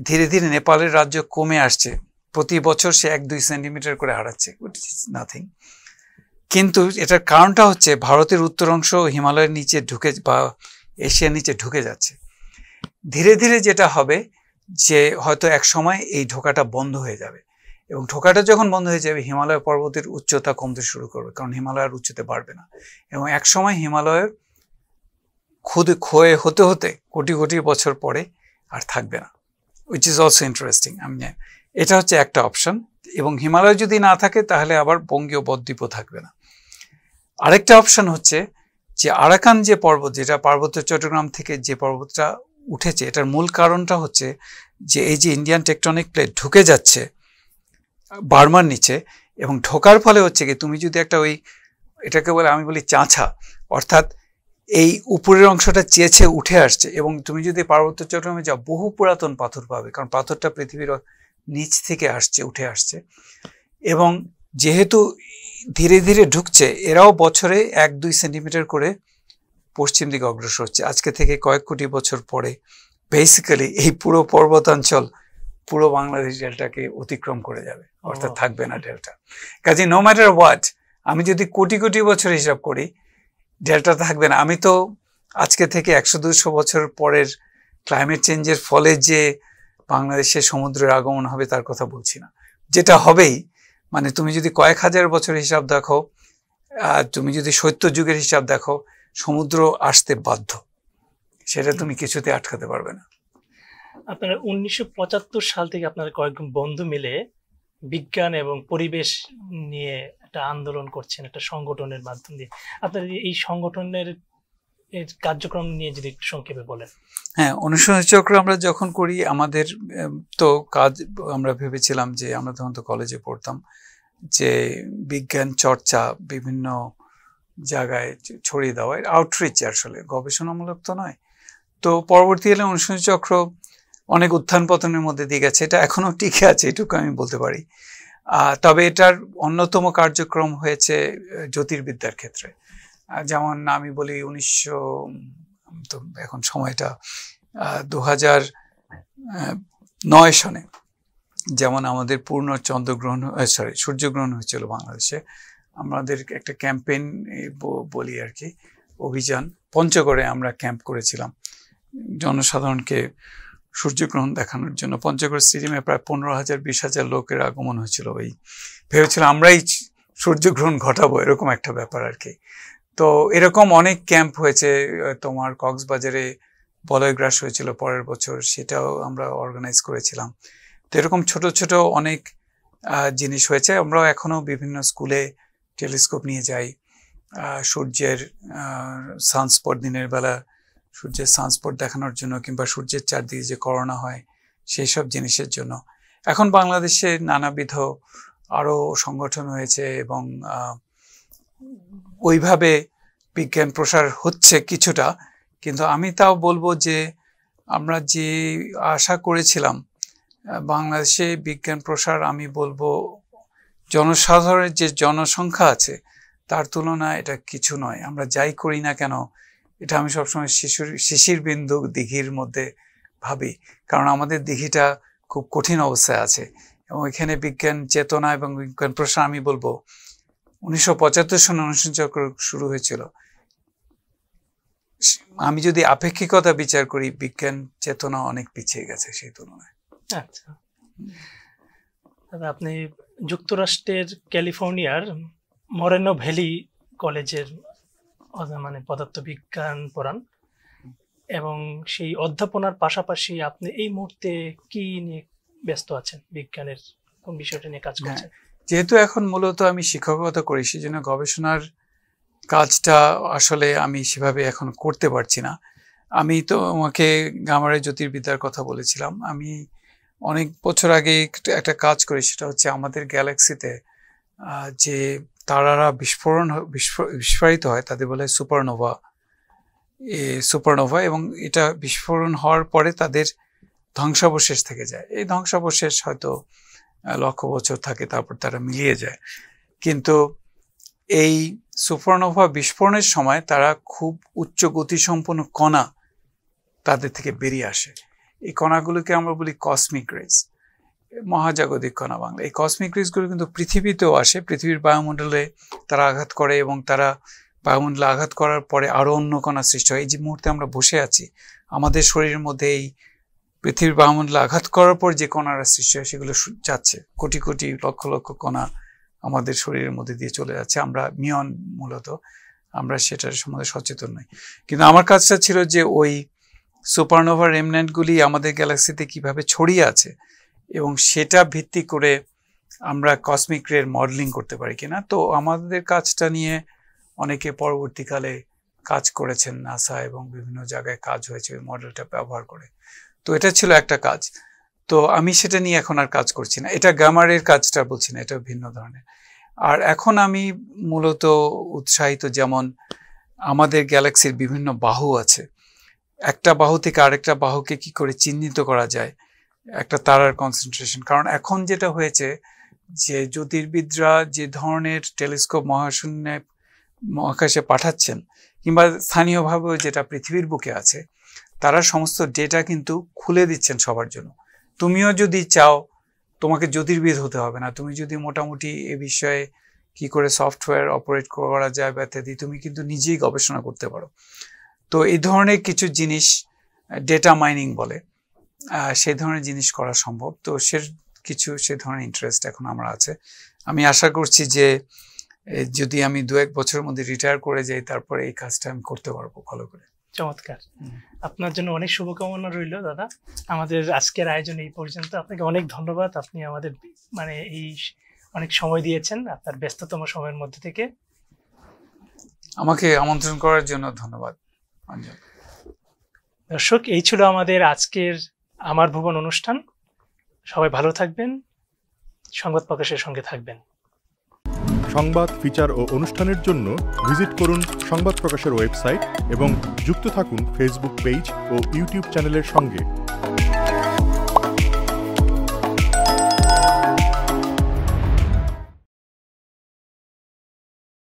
ধীরে ধীরে নেপালের রাজ্য কমে আসছে, প্রতি বছর সে 1-2 সেন্টিমিটার করে হারাচ্ছে, নাথিং। কিন্তু এটার কারণটা হচ্ছে ভারতের উত্তর অংশ হিমালয়ের নিচে ঢুকে বা এশিয়ার নিচে ঢুকে যাচ্ছে। ধীরে ধীরে যেটা হবে যে হয়তো এক সময় এই ঢোকাটা বন্ধ হয়ে যাবে, এবং ঢোকাটা যখন বন্ধ হয়ে যাবে হিমালয় পর্বতের উচ্চতা কমতে শুরু করবে, কারণ হিমালয়ের উচ্চতা বাড়বে না, এবং এক সময় হিমালয়ের ক্ষয় হতে হতে কোটি কোটি বছর পরে আর থাকবে না, উইচ ইজ অলসো ইন্টারেস্টিং। এটা হচ্ছে একটা অপশন, এবং হিমালয় যদি না থাকে তাহলে আবার বঙ্গীয় বদ্বীপও থাকবে না। আরেকটা অপশন হচ্ছে যে আরাকান যে পর্বত, যেটা পার্বত্য চট্টগ্রাম থেকে যে পর্বতটা উঠেছে, এটার মূল কারণটা হচ্ছে যে এই যে ইন্ডিয়ান টেকটনিক প্লেট ঢুকে যাচ্ছে বার্মার নিচে, এবং ঢোকার ফলে হচ্ছে কি তুমি যদি একটা এটাকে বলে আমি বলি চাঁচা, অর্থাৎ এই উপরের অংশটা চেয়েছে উঠে আসছে, এবং তুমি যদি পার্বত্য চট্টগ্রামে যাও বহু পুরাতন পাথর পাবে, কারণ পাথরটা পৃথিবীর নিচ থেকে উঠে আসছে, এবং যেহেতু ধীরে ধীরে ঢুকছে এরাও বছরে 1-2 সেন্টিমিটার করে পশ্চিম দিকে অগ্রসর হচ্ছে। আজকে থেকে কয়েক কোটি বছর পরে বেসিক্যালি এই পুরো পর্বতাঞ্চল পুরো বাংলাদেশ ডেল্টাকে অতিক্রম করে যাবে, অর্থাৎ থাকবে না ডেল্টা। কাজে নো ম্যাটার হোয়াট, আমি যদি কোটি কোটি বছর হিসাব করি ডেল্টা থাকবে না। আমি তো আজকে থেকে 100-200 বছর পরের ক্লাইমেট চেঞ্জের ফলে যে বাংলাদেশে সমুদ্রের আগমন হবে তার কথা বলছি না, যেটা হবেই। মানে তুমি যদি কয়েক হাজার বছর হিসাব দেখো, তুমি যদি সত্য যুগের হিসাব দেখো, সমুদ্র আসতে বাধ্য, সেটা তুমি কিছুতে আটকাতে পারবে না। আপনারা 1975 সাল থেকে আপনারা কয়েকজন বন্ধু মিলে বিজ্ঞান এবং পরিবেশ নিয়ে একটা আন্দোলন করছেন, একটা সংগঠনের মাধ্যম দিয়ে। আপনার এই সংগঠনের কার্যক্রম নিয়ে যদি একটু সংক্ষেপে বলেন। হ্যাঁ, অনুসন্ধান চক্র আমরা যখন করি, আমাদের তো কাজ, আমরা ভেবেছিলাম যে আমরা তখন তো কলেজে পড়তাম, যে বিজ্ঞান চর্চা বিভিন্ন জায়গায় ছড়িয়ে দেওয়া, আউটরিচ, আসলে গবেষণামূলক তো নয়। তো পরবর্তীকালে অনুসন্ধান চক্র অনেক উত্থান পতনের মধ্যে দিয়ে গেছে, এটা এখনো টিকে আছে এটুকু আমি বলতে পারি। তবে এটার অন্যতম কার্যক্রম হয়েছে জ্যোতির্বিদ্যার ক্ষেত্রে। যেমন আমি বলি 1900, তো এখন সময়টা 2009 সনে যেমন আমাদের পূর্ণ চন্দ্রগ্রহণ, সূর্যগ্রহণ হয়েছিল বাংলাদেশে। আমাদের একটা ক্যাম্পেইন বলি আর কি, অভিযান, পঞ্চগড়ে আমরা ক্যাম্প করেছিলাম জনসাধারণকে সূর্যগ্রহণ দেখানোর জন্য পঞ্চগড় স্টেডিয়ামে প্রায় 15,000-20,000 লোকের আগমন হয়েছিল। ওই ভেবেছিল আমরাই সূর্যগ্রহণ ঘটাবো, এরকম একটা ব্যাপার আর কি। তো এরকম অনেক ক্যাম্প হয়েছে, তোমার কক্সবাজারে বলয়গ্রাস হয়েছিল পরের বছর, সেটাও আমরা অর্গানাইজ করেছিলাম। তো এরকম ছোট ছোট অনেক জিনিস হয়েছে। আমরাও এখনো বিভিন্ন স্কুলে টেলিস্কোপ নিয়ে যাই সূর্যের সানস্পট, দিনের বেলা সূর্যের সানস্পট দেখানোর জন্য, কিংবা সূর্যের চারদিকে যে করোনা হয় সেই সব জিনিসের জন্য। এখন বাংলাদেশে নানাবিধ আরো সংগঠন হয়েছে এবং ওইভাবে বিজ্ঞান প্রসার হচ্ছে কিছুটা। কিন্তু আমি তাও বলবো যে আমরা যে আশা করেছিলাম বাংলাদেশে বিজ্ঞান প্রসার, আমি বলবো জনসাধারণের যে জনসংখ্যা আছে তার তুলনায় এটা কিছু নয়। আমরা যাই করি না কেন, এটা আমি সবসময় শিশির বিন্দু দিঘির মধ্যে ভাবি, কারণ আমাদের দিঘিটা খুব কঠিন অবস্থায় আছে এবং এখানে বিজ্ঞান চেতনা এবং বিজ্ঞান প্রসার, আমি বলবো 1975 সনে অনুশীলন চক্র শুরু হয়েছিল। আমি যদি আপেক্ষিকতা বিচার করি, বিজ্ঞান চেতনা অনেক পিছিয়ে গেছে সেই তুলনায়। আচ্ছা, আপনি যুক্তরাষ্ট্রের ক্যালিফোর্নিয়ার মরেনো ভ্যালি কলেজের মানে পদার্থবিজ্ঞান পড়ান এবং সেই অধ্যাপনার পাশাপাশি আপনি এই মুহূর্তে কি নিয়ে ব্যস্ত আছেন, বিজ্ঞানের কোন বিষয়টা নিয়ে কাজ করছেন? যেহেতু এখন মূলত আমি শিক্ষকতা করি, সেজন্য গবেষণার কাজটা আসলে আমি সেভাবে এখন করতে পারছি না। আমি তো আমাকে গামারে জ্যোতির্বিদ্যার কথা বলেছিলাম। আমি অনেক বছর আগে একটা কাজ করি, সেটা হচ্ছে আমাদের গ্যালাক্সিতে যে তারারা বিস্ফোরিত হয় তাদের বলে সুপারনোভা, এবং এটা বিস্ফোরণ হওয়ার পরে তাদের ধ্বংসাবশেষ থেকে যায়। এই ধ্বংসাবশেষ হয়তো লক্ষ বছর থাকে, তারপর তারা মিলিয়ে যায়। কিন্তু এই সুপারনোভা বিস্ফোরণের সময় তারা খুব উচ্চ গতিসম্পন্ন কণা তাদের থেকে বেরিয়ে আসে। এই কণাগুলোকে আমরা বলি কসমিক রেজ, মহাজাগতিক কণা বাংলা। এই কসমিক রেজগুলো কিন্তু পৃথিবীতেও আসে, পৃথিবীর বায়ুমণ্ডলে তারা আঘাত করে এবং তারা বায়ুমণ্ডলে আঘাত করার পরে আরো অন্য কণা সৃষ্টি হয়। এই যে মুহূর্তে আমরা বসে আছি, আমাদের শরীরের মধ্যে এই পৃথিবীর বায়ুমণ্ডলে আঘাত করার পর যে কণারা সৃষ্টি হয় সেগুলো যাচ্ছে, কোটি কোটি লক্ষ লক্ষ কণা আমাদের শরীরের মধ্যে দিয়ে চলে যাচ্ছে। আমরা মিয়ন, মূলত আমরা সেটার সম্বন্ধে সচেতন নই। কিন্তু আমার কাজটা ছিল যে ওই সুপারনোভা রেমন্যান্টগুলি আমাদের গ্যালাক্সিতে কিভাবে ছড়িয়ে আছে এবং সেটা ভিত্তি করে আমরা কসমিক রের মডেলিং করতে পারি কিনা। তো আমাদের কাজটা নিয়ে অনেকে পরবর্তীকালে কাজ করেছেন, নাসা এবং বিভিন্ন জায়গায় কাজ হয়েছে ওই মডেলটা ব্যবহার করে। তো এটা ছিল একটা কাজ। তো আমি সেটা নিয়ে এখন আর কাজ করছি না। এটা গামারের কাজটা বলছি না, এটা ভিন্ন ধরনের। আর এখন আমি মূলত উৎসাহিত, যেমন আমাদের গ্যালাক্সির বিভিন্ন বাহু আছে, একটা বাহু থেকে আরেকটা বাহুকে কি করে চিহ্নিত করা যায়, একটা তারার কনসেন্ট্রেশন। কারণ এখন যেটা হয়েছে যে জ্যোতির্বিদরা যে ধরনের টেলিস্কোপ মহাকাশে পাঠাচ্ছেন, কিংবা স্থানীয়ভাবেও যেটা পৃথিবীর বুকে আছে, তারা সমস্ত ডেটা কিন্তু খুলে দিচ্ছেন সবার জন্য। তুমিও যদি চাও, তোমাকে জ্যোতির্বিদ হতে হবে না, তুমি যদি মোটামুটি এ বিষয়ে কি করে সফটওয়্যার অপারেট করা যায় বা ইত্যাদি, তুমি কিন্তু নিজেই গবেষণা করতে পারো। তো এই ধরনের কিছু জিনিস, ডেটা মাইনিং বলে, সেই ধরনের জিনিস করা সম্ভব। তো সে ধরনের ইন্টারেস্ট এখন আমার আছে। আমি আশা করছি যে যদি আমি 2-1 বছরের মধ্যে রিটায়ার করে যাই, তারপরে এই কাজটা আমি করতে পারবো ভালো করে। চমৎকার। আপনার জন্য অনেক শুভকামনা রইল দাদা। আমাদের আজকের আয়োজন এই পর্যন্ত। আপনাকে অনেক ধন্যবাদ। আপনি আমাদের মানে এই অনেক সময় দিয়েছেন আপনার ব্যস্ততম সময়ের মধ্যে থেকে। আমাকে আমন্ত্রণ করার জন্য ধন্যবাদ অঞ্জন। দর্শক, এই ছিল আমাদের আজকের আমার ভুবন অনুষ্ঠান। সবাই ভালো থাকবেন, সংবাদ প্রকাশের সঙ্গে থাকবেন। সংবাদ, ফিচার ও অনুষ্ঠানের জন্য ভিজিট করুন সংবাদ প্রকাশের ওয়েবসাইট এবং যুক্ত থাকুন ফেসবুক পেজ ও ইউটিউব চ্যানেলের সঙ্গে।